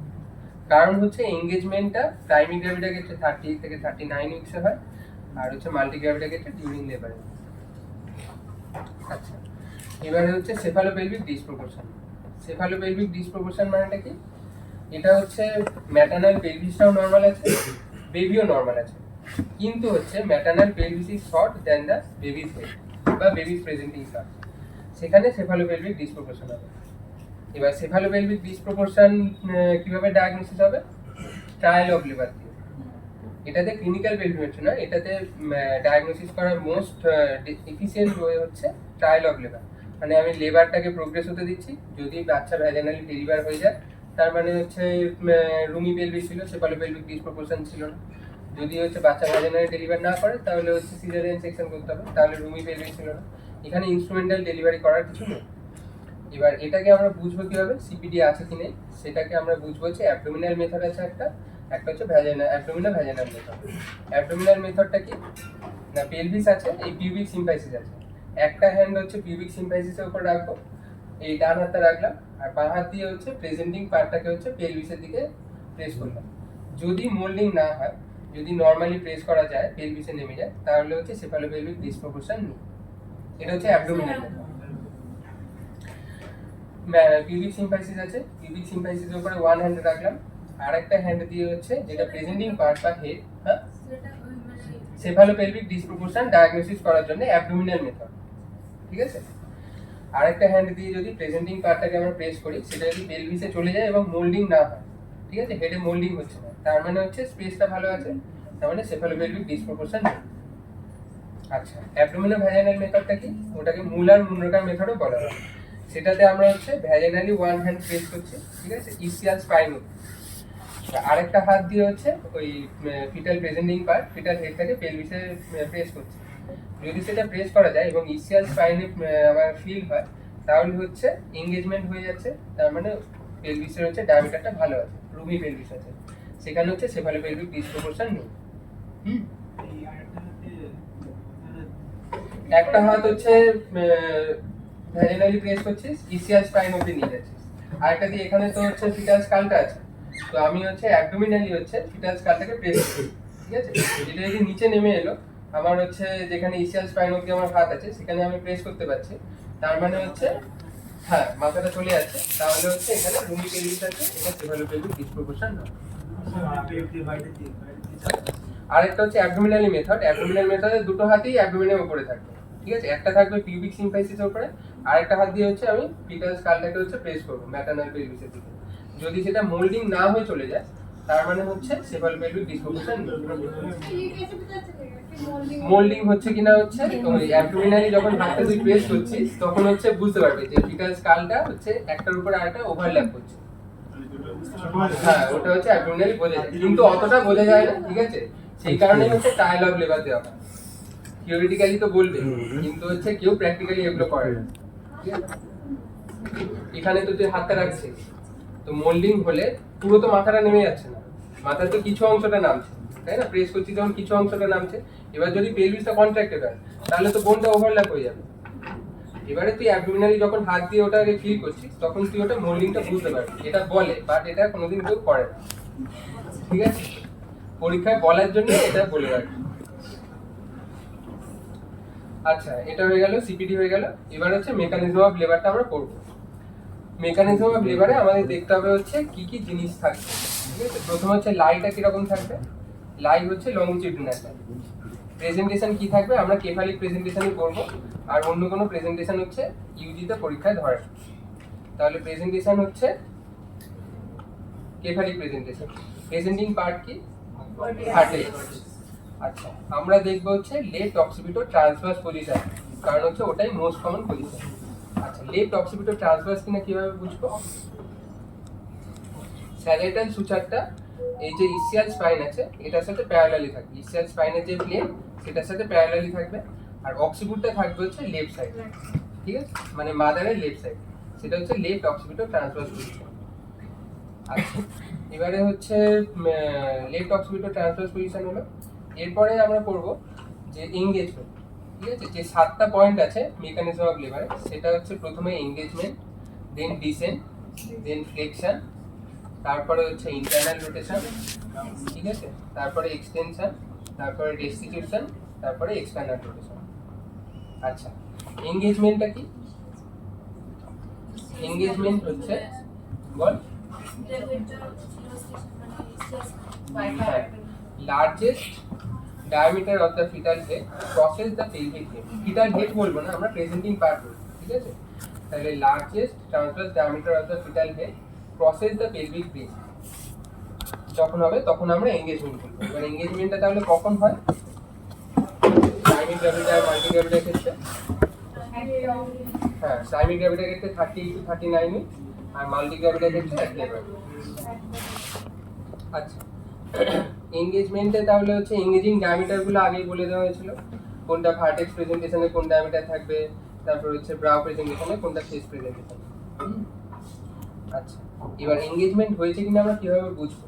কারণ হচ্ছে এঙ্গেজমেন্টটা প্রাইমারি গ্র্যাভিডার ক্ষেত্রে 38 থেকে 39 উইকসে হয়, আর হচ্ছে মাল্টি গ্র্যাভিডার ক্ষেত্রে ডিউরিং লেবারে। আচ্ছা, এবারে হচ্ছে সেফালোপেলভিক ডিসপ্রপোর্শন। সেফালোপেলভিক ডিসপ্রপোর্শন মানেটা কি, এটা হচ্ছে ম্যাটার্নাল পেলভিসটাও নরমাল আছে, বেবিও নরমাল আছে, কিন্তু হচ্ছে maternal pelvis is short than the babies head বা বেবিস প্রেজেন্টিং সার্চ, সেখানে সেফালোপেলভিক ডিসপ্রপোর্শন হবে। এবার সেফালোপেলভিক ডিসপ্রপোর্শন কিভাবে ডায়াগনোসিস হবে, ট্রায়াল অফ লেবার দিয়ে। এটাতে ক্লিনিক্যাল পেলভিমেট্রি না, এটাতে ডায়াগনোসিস করার মোস্ট এফিসিয়েন্ট ওয়ে হচ্ছে ট্রায়াল অফ লেবার। মানে আমি লেবারটাকে প্রোগ্রেস হতে দিচ্ছি, যদি বাচ্চা ভ্যাজানালি ডেলিভার হয়ে যায় তার মানে হচ্ছে রুমি পেলভিস ছিল, সেফালোপেলভিক ডিসপ্রপোর্শন ছিল না। যদি হচ্ছে বাচ্চা ভ্যাজানালি ডেলিভার না করে তাহলে হচ্ছে সিজারিয়ান সেকশন করতে হবে, তাহলে রুমি পেলভিস ছিল না। এখানে ইনস্ট্রুমেন্টাল ডেলিভারি করার কিছু নেই। এবার এটাকে আমরা বুঝবো কিভাবে, সিপিডি আছে কি নেই সেটাকে আমরা বুঝবো হচ্ছে অ্যাবডোমিনাল মেথড আছে একটা হচ্ছে অ্যাবডোমিনাল ভ্যাজানাল মেথড। অ্যাবডোমিনাল মেথডটা কি না, পেলভিস আছে, এই পিউবিক সিম্পাইসিস আছে, একটা হ্যান্ড হচ্ছে পিউবিক সিম্পাইসিসের উপর রাখবো, এই ডান হাতটা রাখলাম, আর বাঁ হাত দিয়ে হচ্ছে প্রেজেন্টিং পার্টটাকে হচ্ছে পেলভিসের দিকে প্রেস করলাম। যদি মোল্ডিং না হয়, যদি নর্মালি প্রেস করা যায়, পেলভিসে নেমে যায়, তাহলে হচ্ছে সেফালোপেলভিক ডিসপ্রপোর্শন নেই। এটা হচ্ছে অ্যাবডোমিনাল মেথড। পিউবিক সিম্পাইসিস আছে, পিউবিক সিম্পাইসিসের উপরে ওয়ান হ্যান্ড রাখলাম, আর একটা হ্যান্ড দিয়ে হচ্ছে যেটা প্রেজেন্টিং পার্ট বা হেড, হ্যাঁ, সেফালোপেলভিক ডিসপ্রপোর্শন ডায়াগনোসিস করার জন্য অ্যাবডোমিনাল মেথড, ঠিক আছে। আরেকটা হ্যান্ড দিয়ে যদি প্রেজেন্টিং পার্টটাকে আমরা প্রেস করি, সেটা যদি পেলভিসে চলে যায় এবং মোল্ডিং না হয়, ঠিক আছে, হেডে মোল্ডিং হচ্ছে না, তার মানে হচ্ছে স্পেসটা ভালো আছে, তার মানে সেফালোপেলভিক ডিসপ্রপোর্শন নেই। আচ্ছা, অ্যাবডোমিনাল ভ্যাজানাল মেথডটা কি, ওটাকে মুলার মুনরোকার মেথডও বলা হয়। সেটাতে আমরা হচ্ছে ভ্যাজানালি ওয়ান হ্যান্ড প্রেস করছি, ঠিক আছে, ইসিয়াল স্পাইন, আরেকটা হাত দিয়ে হচ্ছে ওই ফিটাল প্রেজেন্টিং পার্ট, ফিটাল হেডটাকে পেলভিসে প্রেস করছি। যদি সেটা প্রেস করা যায় এবং ইসিয়াল স্পাইনে আমার ফিল হয়, তাহলে হচ্ছে এঙ্গেজমেন্ট হয়ে যাচ্ছে, তার মানে পেলভিসের হচ্ছে ডায়ামিটারটা ভালো আছে, রুমি পেলভিস আছে, সেখানে হচ্ছে সেফালোপেলভিক ডিসপ্রপোর্শন নেই। একটা হাত হচ্ছে ভ্যাজিনালি প্রেস করছিস, ইসিয়াল স্পাইন অবধি নিয়ে যাচ্ছিস, আরেকটা দিয়ে এখানে তো হচ্ছে ফিটাল স্কালটা আছে, তো আমি হচ্ছে অ্যাবডোমিনালি হচ্ছে ফিটাল স্কালটাকে প্রেস করছি, ঠিক আছে। এটা যদি নিচে নেমে এলো, আমার হচ্ছে যেখানে ইসিয়াল স্পাইন অবধি আমার হাত আছে সেখানে আমি প্রেস করতে পারছি, তার মানে হচ্ছে হ্যাঁ মাথাটা চলে যাচ্ছে, তাহলে হচ্ছে এখানে রুমি পেলভিস আছে, এটা সেফালোপেলভিক ডিসপ্রপোর্শন নয়। আরেকটা হচ্ছে অ্যাবডোমিনালি মেথড। অ্যাবডোমিনাল মেথডে দুটো হাতই অ্যাবডোমিনের উপরে থাকবে, ঠিক আছে, একটা থাকবে পিউবিক সিম্পাইসিসের উপরে, আরেকটা হাত দিয়ে হচ্ছে আমি ফিটাল স্কালটাকে হচ্ছে প্রেস করব ম্যাটারনাল পেলভিসের দিকে। যদি সেটা মোল্ডিং না হয়ে চলে যায়, তার মানে হচ্ছে সেফালোপেলভিক ডিসপ্রপোর্শন। মোল্ডিং হচ্ছে কিনা হচ্ছে ওই অ্যাবডোমিনালি যখন হাতটা তুই প্রেস করছিস তখন হচ্ছে বুঝতে পারবে যে ফিটাল স্কালটা হচ্ছে একটার উপর আরেকটা ওভারল্যাপ করছে, হ্যাঁ, ওটা হচ্ছে অ্যাবডোমিনালি বোঝা যায়, কিন্তু অতটা বোঝা যায় না, ঠিক আছে, সেই কারণে হচ্ছে ট্রায়াল অফ লেবার দেওয়া হয়। থিওরিটিক্যালি তো বলবে, কিন্তু হচ্ছে কেউ প্র্যাকটিক্যালি এগুলো করে না। ঠিক আছে, এখানে তো তুই হাতটা রাখছিস, তো মোল্ডিং হলে পুরো তো মাথাটা নেমে যাচ্ছে না, মাথার তো কিছু অংশটা নামছে, তাই না? প্রেস করছিস যখন কিছু অংশটা নামছে, এবার যদি পেলভিসটা কন্ট্রাক্টেড হয় তাহলে তো বোনটা ওভারল্যাপ হয়ে যাবে। এবারে তুই অ্যাবডোমিনালি যখন হাত দিয়ে ওটাকে ফিল করছিস তখন তুই ওটা মোল্ডিংটা বুঝতে পারবি, এটা বলে, বাট এটা কোনোদিন কেউ করে না। ঠিক আছে, পরীক্ষায় বলার জন্য এটা বলে রাখি। আচ্ছা, এটা হয়ে গেল, সিপিডি হয়ে গেল। এবার হচ্ছে মেকানিজম অফ লেবারটা আমরা করব। মেকানিজম অফ লেবারে আমাদের দেখতে হবে হচ্ছে কি কি জিনিস থাকবে। ঠিক আছে, প্রথম হচ্ছে লাইটা কিরকম থাকবে। লাই হচ্ছে লংজিটিউডিনাল লাইন। প্রেজেন্টেশন কি থাকবে, আমরা কেফালিক প্রেজেন্টেশনই করব, আর অন্য কোনো প্রেজেন্টেশন হচ্ছে ইউজিতে পরীক্ষায় ধরে। তাহলে প্রেজেন্টেশন হচ্ছে কেফালিক প্রেজেন্টেশন। প্রেজেন্টিং পার্ট কি, হার্টে। আচ্ছা, আমরা দেখবো হচ্ছে লেফট অক্সিপিটো ট্রান্সভার্স পজিশন, কারণ হচ্ছে ওটাই মোস্ট কমন পজিশন। আচ্ছা, লেফট অক্সিপিটো ট্রান্সভার্স কিনা কিভাবে বুঝবো? স্যাজিটাল সুচারটা এই যে ইসিয়াল স্পাইন আছে এটার সাথে প্যারালালি থাকবে, ইসিয়াল স্পাইনের যে প্লেন সেটার সাথে প্যারালালি থাকবে, আর অক্সিপিটটা থাকবে হচ্ছে লেফট সাইডে। ঠিক আছে, মানে মাদারের লেফট সাইড, সেটা হচ্ছে লেফট অক্সিপিটো ট্রান্সভার্স পজিশন। আচ্ছা, এবারে হচ্ছে লেফট অক্সিপিটো ট্রান্সভার্স পজিশন হলো। এরপরে আমরা করব যে এঙ্গেজমেন্ট। ঠিক আছে, যে 7টা পয়েন্ট আছে মেকানিজম অফ লেবারে, সেটা হচ্ছে প্রথমে এঙ্গেজমেন্ট, দেন ডিসেন্ট, দেন ফ্লেকশন, তারপরে হচ্ছে ইন্টারনাল রোটেশন। ঠিক আছে, তারপরে এক্সটেনশন, তারপরে রেস্টিটিউশন, তারপরে এক্সটার্নাল রোটেশন। আচ্ছা, এঙ্গেজমেন্টটা কি? এঙ্গেজমেন্ট হচ্ছে, বল। Largest diameter of the fetal head crosses the pelvic head. Fetal head বলবো না, আমরা প্রেজেন্টিং পার্ট বলবো। ঠিক আছে, তাহলে largest transverse diameter of the fetal head crosses the pelvic brace যখন হবে তখন আমরা এঙ্গেজমেন্ট বলবো। এবার এঙ্গেজমেন্টটা তাহলে কখন হয়? সাইমিক গ্র্যাভিটি আর মাল্টি গ্র্যাভিটির ক্ষেত্রে, হ্যাঁ, সাইমিক গ্র্যাভিটির ক্ষেত্রে 30 to 39 উইক, আর মাল্টি গ্র্যাভিটির ক্ষেত্রে 1 লেবার। আচ্ছা, এঙ্গেজমেন্টে তাহলে হচ্ছে এঙ্গেজিং ডায়ামিটার গুলো আগেই বলে দেওয়া হয়েছিল, কোনটা ভার্টেক্স প্রেজেন্টেশনে কোন ডায়ামিটার থাকবে, তারপর হচ্ছে ব্রাউ প্রেজেন্টেশনে কোনটা ফেস প্রেজেন্টেশন। আচ্ছা, এবার এঙ্গেজমেন্ট হয়েছে কিনা আমরা কিভাবে বুঝবো?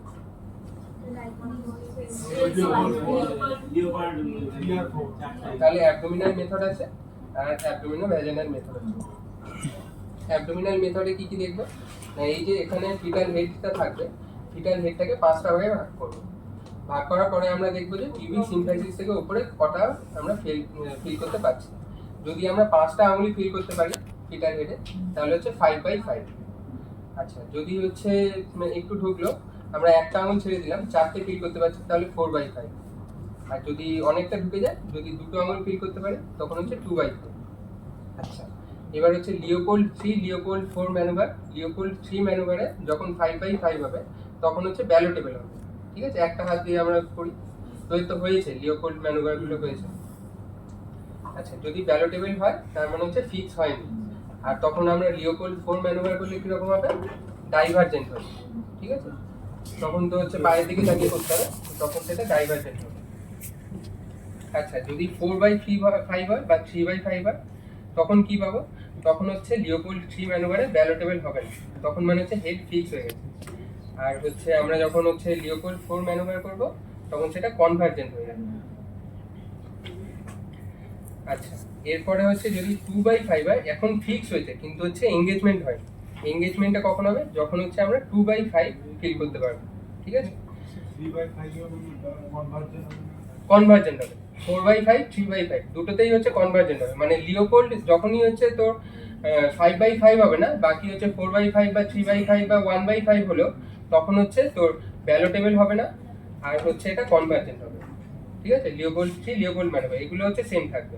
তাহলে অ্যাবডোমিনাল মেথড আছে আর অ্যাবডোমিনো ভ্যাজাইনাল মেথড আছে। অ্যাবডোমিনাল মেথডে কি কি দেখবো না, এই যে এখানে ফিটাল হেডটা থাকবে, ফিটাল হেডটাকে 5টা ভাগে ভাগ করব। ভাগ করার পরে আমরা দেখবো যে পিউবিক সিম্প্যাথিস থেকে উপরে কটা আমরা ফিল করতে পারছি। যদি আমরা 5টা আঙুলি ফিল করতে পারি ফিটাল হেডে তাহলে হচ্ছে 5/5। আচ্ছা, যদি হচ্ছে একটু ঢুকলো, আমরা একটা আঙুল ছেড়ে দিলাম, 4টে ফিল করতে পারছি, তাহলে 4/5। আর যদি অনেকটা ঢুকে যায়, যদি 2টো আঙুল ফিল করতে পারে তখন হচ্ছে 2/4। আচ্ছা, এবার হচ্ছে লিওপোল্ড 3 লিওপোল্ড 4 ম্যানুভার। লিওপোল্ড 3 ম্যানুভারে যখন 5/5 হবে তখন হচ্ছে ব্যালোটেবল হবে। ঠিক আছে, একটা হাত দিয়ে আমরা করি, তো এই তো হয়েছে, লিওপোল্ড ম্যানুভারগুলো হয়েছে। আচ্ছা, যদি ব্যালোটেবল হয় তার মানে হচ্ছে ফিক্স হয়নি, আর তখন আমরা লিওপোল্ড 4 ম্যানুভার করলে কিরকম হবে, ডাইভারজেন্ট হবে। ঠিক আছে, তখন তো হচ্ছে বাইরের দিকে তাকিয়ে করতে হবে, তখন সেটা ডাইভারজেন্ট হবে। আচ্ছা, যদি 4/5 হয় বা 3/5 হয় তখন কি পাবো? তখন হচ্ছে লিওপোল্ড 3 ম্যানুভারে ব্যালোটেবল হবে না, তখন মানে হচ্ছে হেড ফিক্স হয়ে গেছে। আর হচ্ছে আমরা যখন হচ্ছে লিওপোল্ড 4 ম্যানুভার করব তখন সেটা কনভার্জেন্ট হয়ে যাবে। আচ্ছা, এরপরে হচ্ছে যদি 2/5 হয়, এখন ফিক্স হয়েছে কিন্তু হচ্ছে এঙ্গেজমেন্ট হয়। এঙ্গেজমেন্টটা কখন হবে? যখন হচ্ছে আমরা 2/5 ফিল করতে পারবো। ঠিক আছে, 3/5 কনভার্জেন্ট হবে। 4/5 3/5 দুটোতেই হচ্ছে কনভার্জেন্ট হবে, মানে লিওপোল্ড যখনই হচ্ছে তোর 5/5 হবে না, বাকি হচ্ছে 4/5 বা 3/5 বা 1/5 হলো, তখন হচ্ছে তোর ব্যালোটেবল হবে না, আর হচ্ছে এটা কনভার্জেন্ট হবে। ঠিক আছে, লিওপোল্ড 3 লিওপোল্ড ম্যানুভার এগুলো হচ্ছে সেম থাকবে।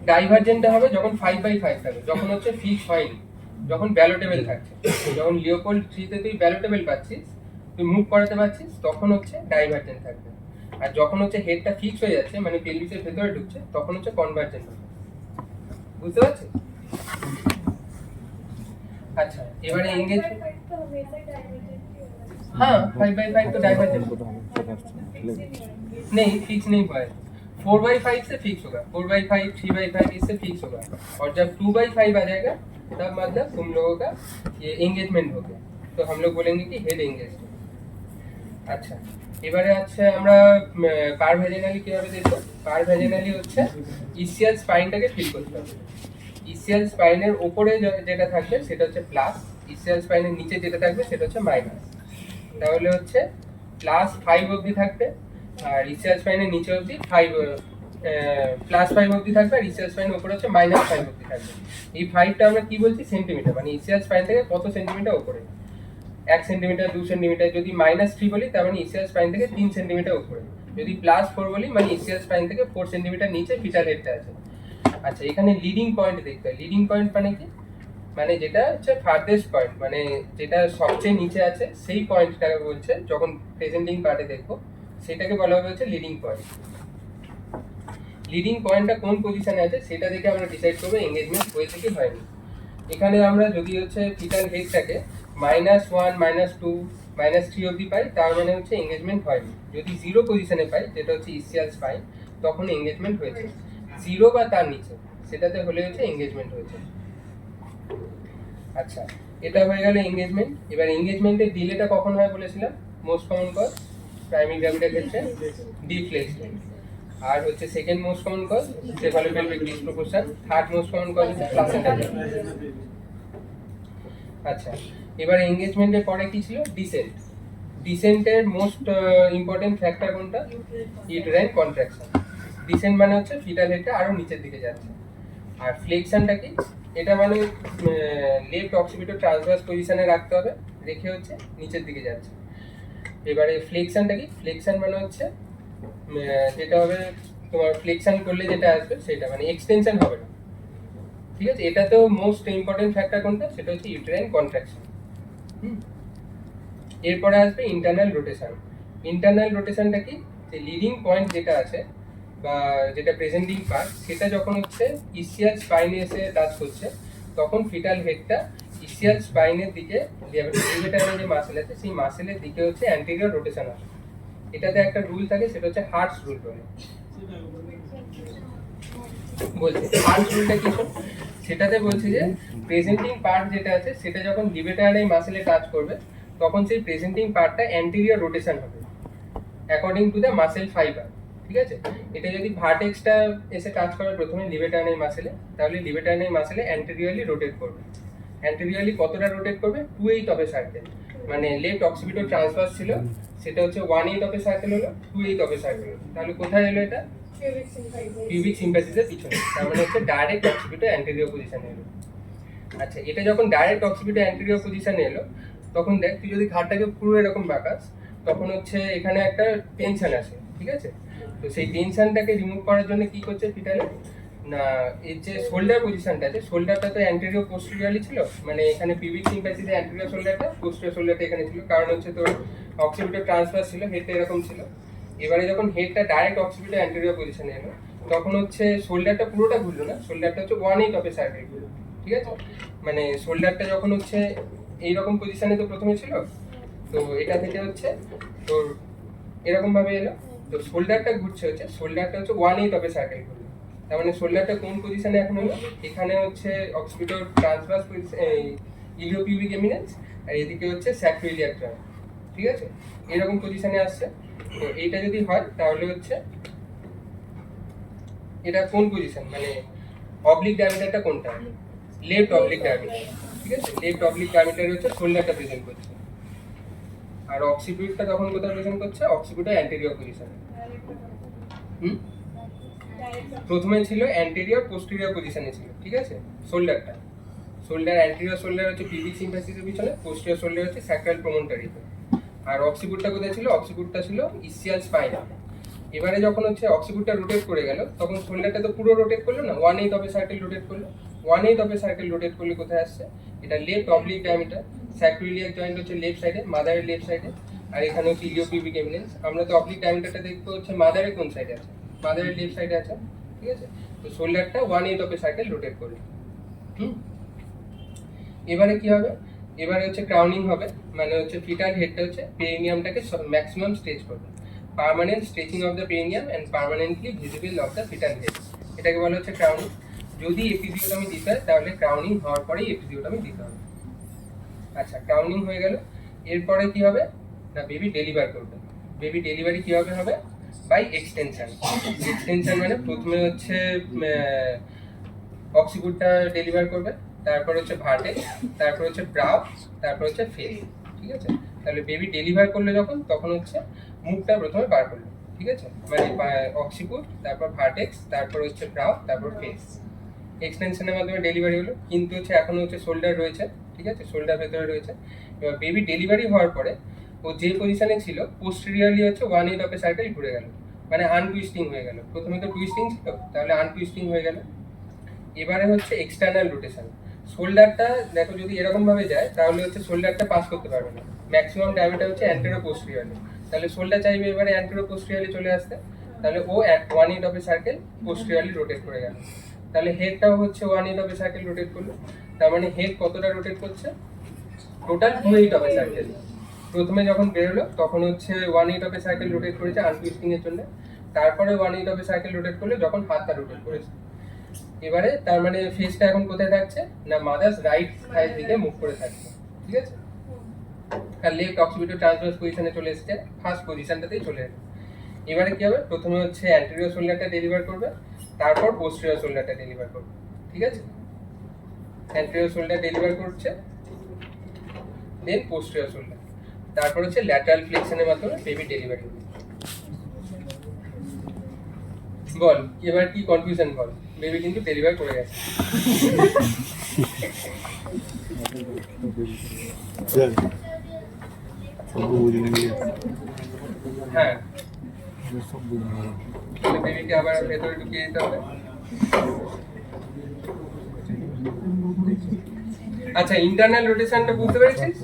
ডাইভারজেন্ট হবে যখন 5/5 থাকবে, যখন হচ্ছে ফিক্স হয়নি, যখন ব্যালোটেবল থাকছে। যখন লিওপোল্ড 3 তে তুই ব্যালোটেবল পাচ্ছিস, তুই মুভ করাতে পারছিস, তখন হচ্ছে ডাইভারজেন্ট থাকবে। আর যখন হচ্ছে হেডটা ফিক্স হয়ে যাচ্ছে, মানে পেলভিসের ভেতরে ঢুকছে, তখন হচ্ছে কনভার্জেন্ট হবে। বুঝতে পারছিস? আচ্ছা, এবারে এঙ্গেজ, হ্যাঁ 5/5 তো ডাইভারজেন্ট নেই, ফিক্স নেই হয়। 4/5 से फिक्स होगा, 4/5 3/5 इससे फिक्स होगा, और जब 2/5 आ जाएगा तब मतलब तुम लोगों का ये एंगेजमेंट हो गया, तो हम लोग बोलेंगे कि हेड एंगेज। আচ্ছা, এবারে আছে আমরা পার ভ্যাজিনালি কিভাবে দেখবো। পার ভ্যাজিনালি হচ্ছে ইসিয়াল স্পাইনটাকে ফিল করতে হবে। ইসিয়াল স্পাইনের উপরে যেটা থাকবে সেটা হচ্ছে প্লাস, ইসিয়াল স্পাইনের নিচে যেটা থাকবে সেটা হচ্ছে মাইনাস। তাহলে হচ্ছে +5 অবধি থাকবে, আর ইসিয়াল স্পাইনের নিচে অবধি +5 অবধি থাকবে, আর ইসিয়াল স্পাইনের উপরে হচ্ছে -5 অবধি থাকবে। এই 5টা আমরা কি বলছি, সেন্টিমিটার, মানে ইসিয়াল স্পাইন থেকে কত সেন্টিমিটার উপরে, 1 সেন্টিমিটার 2 সেন্টিমিটার। যদি -3 বলি তার মানে ইসিয়াল স্পাইন থেকে 3 সেন্টিমিটার উপরে। যদি +4 বলি মানে ইসিয়াল স্পাইন থেকে 4 সেন্টিমিটার নিচে ফিটাল হেডটা আছে। আচ্ছা, এখানে লিডিং পয়েন্ট দেখতে হয়। লিডিং পয়েন্ট মানে কি, মানে যেটা হচ্ছে ফার্দেস্ট পয়েন্ট, মানে যেটা সবচেয়ে নিচে আছে সেই পয়েন্টটাকে বলছে, যখন প্রেজেন্টিং পার্টে দেখবো সেটাকে বলা হবে হচ্ছে লিডিং পয়েন্ট। লিডিং পয়েন্টটা কোন পজিশনে আছে সেটা দেখে আমরা ডিসাইড করবো এঙ্গেজমেন্ট হয়েছে কি হয়নি। এখানে আমরা যদি হচ্ছে ফিটাল হেডটাকে -1 -2 -3 অবধি পাই তার মানে হচ্ছে এঙ্গেজমেন্ট হয়নি। যদি 0 পজিশনে পাই যেটা হচ্ছে ইসিয়াল স্পাইন, তখন এঙ্গেজমেন্ট হয়েছে। 0 বা তার নিচে সেটাতে হলে হচ্ছে এঙ্গেজমেন্ট হয়েছে। আচ্ছা, এটা হয়ে গেল এঙ্গেজমেন্ট। এবার এঙ্গেজমেন্টের ডিলেটা কখন হয় বলেছিলাম, মোস্ট কমন কজ প্রাইমারি গ্র্যাভিটার ক্ষেত্রে ডিফ্লেক্সন, আর হচ্ছে second most common cause cephalopelvic disproportion, third most common cause হচ্ছে প্লাসেন্টাল। আচ্ছা, এবার এঙ্গেজমেন্টের পরে কি ছিল, ডিসেন্ট। ডিসেন্টের মোস্ট ইম্পর্টেন্ট ফ্যাক্টর কোনটা, ইউটেরাইন কন্ট্রাকশন। ডিসেন্ট মানে হচ্ছে ফিটাল হেডটা আরো নিচের দিকে যাচ্ছে। আর ফ্লেকশনটা কি, এটা মানে লেফট অক্সিপিটাল ট্রান্সভার্স পজিশনে রাখতে হবে, রেখে হচ্ছে নিচের দিকে যাচ্ছে। এবারে ফ্লেকশনটা কি, ফ্লেকশন মানে হচ্ছে যেটা হবে তোমার ফ্লেকশন করলে যেটা আসবে সেটা মানে এক্সটেনশন হবে না, ঠিক আছে। এটা তো মোস্ট ইম্পর্টেন্ট ফ্যাক্টর কোনটা, সেটা হচ্ছে ইউটেরাইন কন্ট্রাকশন। এরপরে আসবে ইন্টারনাল রোটেশন। ইন্টারনাল রোটেশনটা কি, যে লিডিং পয়েন্ট যেটা আছে বা যেটা প্রেজেন্টিং পার্ট, সেটা যখন হচ্ছে ইসিয়াল স্পাইনে এসে টাচ করছে তখন ফিটাল হেডটা ইসিয়াল স্পাইনের দিকে, লিভেটারের যে মাসেল আছে সেই মাসেলের দিকে হচ্ছে অ্যান্টেরিয়র রোটেশন আসে। এটাতে একটা রুল থাকে, সেটা হচ্ছে হার্টস রুল বলে। বলছে হার্টস রুলটা কি, সেটাতে বলছে যে প্রেজেন্টিং পার্ট যেটা আছে সেটা যখন লিভেটারের মাসেলে টাচ করবে তখন সেই প্রেজেন্টিং পার্টটা অ্যান্টেরিয়র রোটেশন হবে according to the muscle fibre, ঠিক আছে। এটা যদি ভার্টেক্সটা এসে কাজ করে প্রথমে লিভেটার্নাল মাসেলে, তাহলে লিভেটার্নাল মাসেলে অ্যান্টেরিয়রলি রোটেট করবে। অ্যান্টেরিয়রলি কতটা রোটেট করবে, 2/8 অফ এ সার্কেল। মানে লেফট অক্সিপিটাল ট্রান্সভার্স ছিল সেটা হচ্ছে 1/8 অফ এ সার্কেল হলো, 2/8 অফ এ সার্কেল হলো। তাহলে কোথায় এলো এটা, পিউবিক সিম্প্যাথিসের পিছনে, তার মানে হচ্ছে ডাইরেক্ট অক্সিপিটাল অ্যান্টেরিয়র পজিশনে এলো। আচ্ছা, এটা যখন ডাইরেক্ট অক্সিপিটাল অ্যান্টেরিয়র পজিশনে এলো তখন দেখ, তুই যদি ঘাড়টাকে পুরো এরকম বাঁকাস তখন হচ্ছে এখানে একটা টেনশন আসে, ঠিক আছে। তো সেই টেনশনটাকে রিমুভ করার জন্য কি করছে ফিটালে না, এর যে শোল্ডার পজিশনটা আছে, শোল্ডারটা তো অ্যান্টেরিয়র পোস্টেরিয়রলি ছিল, মানে এখানে পিউবিক সিম্প্যাথিসে অ্যান্টেরিয়র শোল্ডারটা, পোস্টেরিয়র শোল্ডারটা এখানে ছিল, কারণ হচ্ছে তোর অক্সিপিটাল ট্রান্সফার ছিল, হেডটা এরকম ছিল। এবারে যখন হেডটা ডাইরেক্ট অক্সিপিটাল অ্যান্টেরিয়র পজিশনে এলো তখন হচ্ছে শোল্ডারটা পুরোটা ঘুরলো না, শোল্ডারটা হচ্ছে 1/8 অফ এ সার্কেল ঘুরলো, ঠিক আছে। মানে শোল্ডারটা যখন হচ্ছে এইরকম পজিশনে তো প্রথমে ছিল, তো এটা থেকে হচ্ছে তোর এরকম ভাবে এলো, তো শোল্ডারটা ঘুরছে হচ্ছে, শোল্ডারটা হচ্ছে 1/8 অফ এ সার্কেল ঘুরলো। তার মানে শোল্ডারটা কোন পজিশনে এখন হলো, এখানে হচ্ছে অক্সিপিটাল ট্রান্সভার্স ইলিওপিউবিক এমিনেন্স, আর এদিকে হচ্ছে স্যাক্রোইলিয়াক জয়েন্ট, ঠিক আছে, এরকম পজিশনে আসছে। তো এইটা যদি হয় তাহলে হচ্ছে এটা কোন পজিশন, মানে অবলিক ডায়ামিটারটা কোনটা, লেফট অবলিক ডায়ামিটার, ঠিক আছে। লেফট অবলিক ডায়ামিটার হচ্ছে শোল্ডারটা প্রেজেন্ট করছে, আর অক্সিপিউটটা তখন কোথায় প্রেজেন্ট করছে, অক্সিপিউটার অ্যান্টেরিয়র পজিশনে। প্রথমে ছিল অ্যান্টেরিয়র পোস্টেরিয়র পজিশনে ছিল, ঠিক আছে, শোল্ডারটা। শোল্ডার অ্যান্টেরিয়র শোল্ডার হচ্ছে পিউবিক সিম্প্যাথিসের পিছনে, পোস্টেরিয়র শোল্ডার হচ্ছে স্যাক্রাল প্রমোন্টারিতে। আর অক্সিপিউটটা কোথায় ছিল, অক্সিপিউটটা ছিল ইসিয়াল স্পাইনে। এবারে যখন হচ্ছে অক্সিপিউটটা রোটেট করে গেল তখন শোল্ডারটা তো পুরো রোটেট করলো না, 1/8 অফ এ সার্কেল রোটেট করলো। 1/8 অফ এ সার্কেল রোটেট করলে কোথায় আসছে, এটা left oblique diameter, sacroiliac joint হচ্ছে লেফট সাইডে, মাদারের লেফট সাইডে, আর এখানে হচ্ছে ইলিওপিউবিক এমিনেন্স। আমরা তো অবলিক ডায়ামিটারটা দেখতে হচ্ছে মাদারের কোন সাইডে আছে, মাদারের লেফট সাইডে আছে, ঠিক আছে। তো শোল্ডারটা 1/8 অফ এ সার্কেল রোটেট করলো। এবারে কি হবে, এবারে হচ্ছে ক্রাউনিং হবে, মানে হচ্ছে ফিটাল হেডটা হচ্ছে পেরিনিয়ামটাকে ম্যাক্সিমাম স্ট্রেচ করবে। Permanent stretching of the perineum and permanently visible of the fetal head, এটাকে বলা হচ্ছে ক্রাউনিং। যদি এপিজিওটমি দিতে হয় তাহলে ক্রাউনিং হওয়ার পরেই এপিজিওটমি দিতে হবে। আচ্ছা, ক্রাউনিং হয়ে গেল, এরপরে কি হবে না বেবি ডেলিভার করবে। বেবি ডেলিভারি কিভাবে হবে? By extension. এক্সটেনশন মানে প্রথমে হচ্ছে অক্সিপুটটা ডেলিভার করবে, তারপর হচ্ছে ভার্টেক্স, তারপর হচ্ছে ব্রাউ, তারপর হচ্ছে ফেস। ঠিক আছে, তাহলে বেবি ডেলিভার করলে যখন, তখন হচ্ছে মুখটা প্রথমে বার করলো। ঠিক আছে, মানে অক্সিপুট, তারপর ভার্টেক্স, তারপর হচ্ছে ব্রাউ, তারপর ফেস। এক্সটেনশনের মাধ্যমে ডেলিভারি হলো, কিন্তু হচ্ছে এখনো হচ্ছে শোল্ডার রয়েছে। ঠিক আছে, শোল্ডার ভেতরে রয়েছে। এবার বেবি ডেলিভারি হওয়ার পরে ও যে পজিশনে ছিল পোস্টেরিয়রলি হচ্ছে 1/8 অফ এ সার্কেল ঘুরে গেল, মানে আনটুইস্টিং হয়ে গেল। প্রথমে তো টুইস্টিং ছিল, তাহলে আনটুইস্টিং হয়ে গেল। এবারে হচ্ছে এক্সটার্নাল রোটেশন। শোল্ডারটা দেখো যদি এরকম ভাবে যায় তাহলে হচ্ছে শোল্ডারটা পাস করতে পারবে না। ম্যাক্সিমাম ডায়ামিটার হচ্ছে অ্যান্টেরো পোস্টেরিয়রলি, তাহলে শোল্ডার চাইবে এবারে অ্যান্টেরো পোস্টেরিয়রলি চলে আসতে, তাহলে ও 1/8 of A circle posteriorly rotate করে গেল। তাহলে হেডটাও হচ্ছে 1/8 অফ এ সার্কেল রোটেট করলো। তার মানে হেড কতটা রোটেট করছে? Total 2/8 of A circle. প্রথমে যখন বেরোলো তখন হচ্ছে 1/8 অফ এ সার্কেল রোটেট করেছে আনটুইস্টিং এর জন্য, তারপরে 1/8 অফ এ সার্কেল রোটেট করলে যখন হাতটা রোটেট করেছে। এবারে তার মানে ফেসটা এখন কোথায় থাকছে না মাদার্স রাইট সাইড দিকে মুভ করে থাকছে। ঠিক আছে, আর লেফট অক্সিপিটাল ট্রান্সভার্স পজিশনে চলে এসেছে, ফার্স্ট পজিশনটাতেই চলে এসেছে। এবারে কি হবে? প্রথমে হচ্ছে অ্যান্টেরিয়র শোল্ডারটা ডেলিভার করবে, তারপর পোস্টেরিয়র শোল্ডারটা ডেলিভার করবে। ঠিক আছে, অ্যান্টেরিয়র শোল্ডার ডেলিভার করছে, দেন পোস্টেরিয়র শোল্ডার, তারপর হচ্ছে ল্যাটারাল ফ্লেক্সনের মাধ্যমে বেবি ডেলিভারি হবে। বল এবার কি কনফিউশন বল? বেবি কিন্তু ডেলিভার করে গেছে। হ্যাঁ, বেবিকে আবার ভেতরে ঢুকিয়ে দিতে হবে। আচ্ছা, ইন্টারনাল রোটেশনটা বুঝতে পেরেছিস?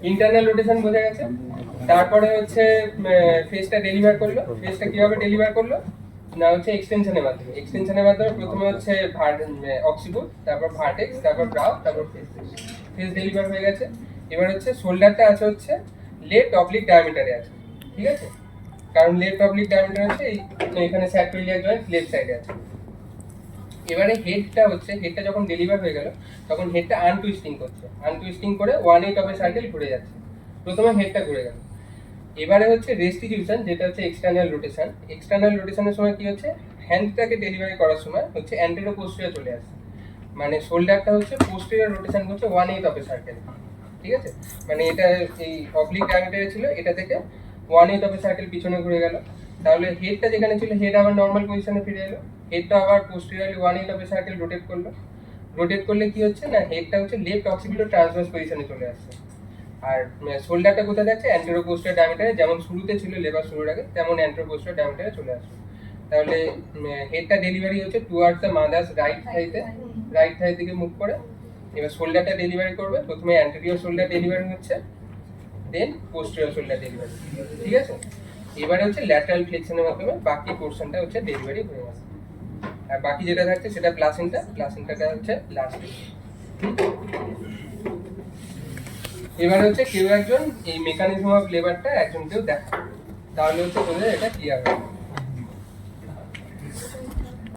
ইন্টারনাল রোটেশন বোঝা গেছে। তারপরে হচ্ছে ফেসটা ডেলিভার করলো। ফেসটা কিভাবে ডেলিভার করলো না হচ্ছে এক্সটেনশনের মাধ্যমে। এক্সটেনশনের মাধ্যমে প্রথমে হচ্ছে অক্সিপুট, তারপর ভার্টেক্স, তারপর ব্রাউ, তারপর ফেস। ফেস ডেলিভার হয়ে গেছে। এবার হচ্ছে শোল্ডারটা আছে হচ্ছে লেফট অবলিক ডায়ামিটারে আছে। ঠিক আছে, কারণ লেফট অবলিক ডায়ামিটার হচ্ছে এখানে স্যাক্রোইলিয়াক জয়েন্ট লেফট সাইডে আছে। এবারে হেডটা হচ্ছে, হেডটা যখন ডেলিভার হয়ে গেল তখন হেডটা আনটুইস্টিং করছে, আনটুইস্টিং করে 1/8 অফ এ সার্কেল ঘুরে যাচ্ছে। প্রথমে হেডটা ঘুরে গেল। এবারে হচ্ছে রেস্টিটিউশন, যেটা হচ্ছে এক্সটার্নাল রোটেশন। এক্সটার্নাল রোটেশনের সময় কি হচ্ছে, হ্যান্ডটাকে ডেলিভারি করার সময় হচ্ছে অ্যান্টেরো পোস্টেরিয়র চলে আসছে, মানে শোল্ডারটা হচ্ছে পোস্টেরিয়র রোটেশন করছে 1/8 অফ এ সার্কেল। ঠিক আছে, মানে এটা এই অবলিক ডায়ামিটারে ছিল, এটা থেকে 1/8 অফ এ সার্কেল পিছনে ঘুরে গেল। তাহলে হেডটা যেখানে ছিল হেড আবার নর্মাল পজিশনে ফিরে এলো। হেডটা আবার posteriorly 1/8 of A circle rotate করলো। রোটেট করলে কি হচ্ছে না হেডটা হচ্ছে লেফট অক্সিপিটাল ট্রান্সভার্স পজিশনে চলে আসছে। আর শোল্ডারটা কোথায় যাচ্ছে? অ্যান্টেরো পোস্টেরিয়র ডায়ামিটারে, যেমন শুরুতে ছিল লেবার শুরুর আগে তেমন অ্যান্টেরো পোস্টেরিয়র ডায়ামিটারে চলে আসবে। তাহলে হেডটা ডেলিভারি হচ্ছে টুয়ার্ডস দ্য মাদার্স রাইট সাইডে, রাইট সাইড দিকে মুভ করে। এবার শোল্ডারটা ডেলিভারি করবে, প্রথমে অ্যান্টেরিয়র শোল্ডার ডেলিভারি হচ্ছে, দেন পোস্টেরিয়র শোল্ডার ডেলিভারি। ঠিক আছে, এবারে হচ্ছে ল্যাটারাল ফ্লেক্সনের মাধ্যমে বাকি পোর্শনটা হচ্ছে ডেলিভারি হয়ে গেছে। আর বাকি যেটা থাকছে সেটা প্লাসেন্টা, প্লাসেন্টাটা হচ্ছে লাস্টে। এবার হচ্ছে কেউ একজন এই মেকানিজম অফ লেবারটা একজনকেও দেখা, তাহলে হচ্ছে তোদের এটা ক্লিয়ার হবে।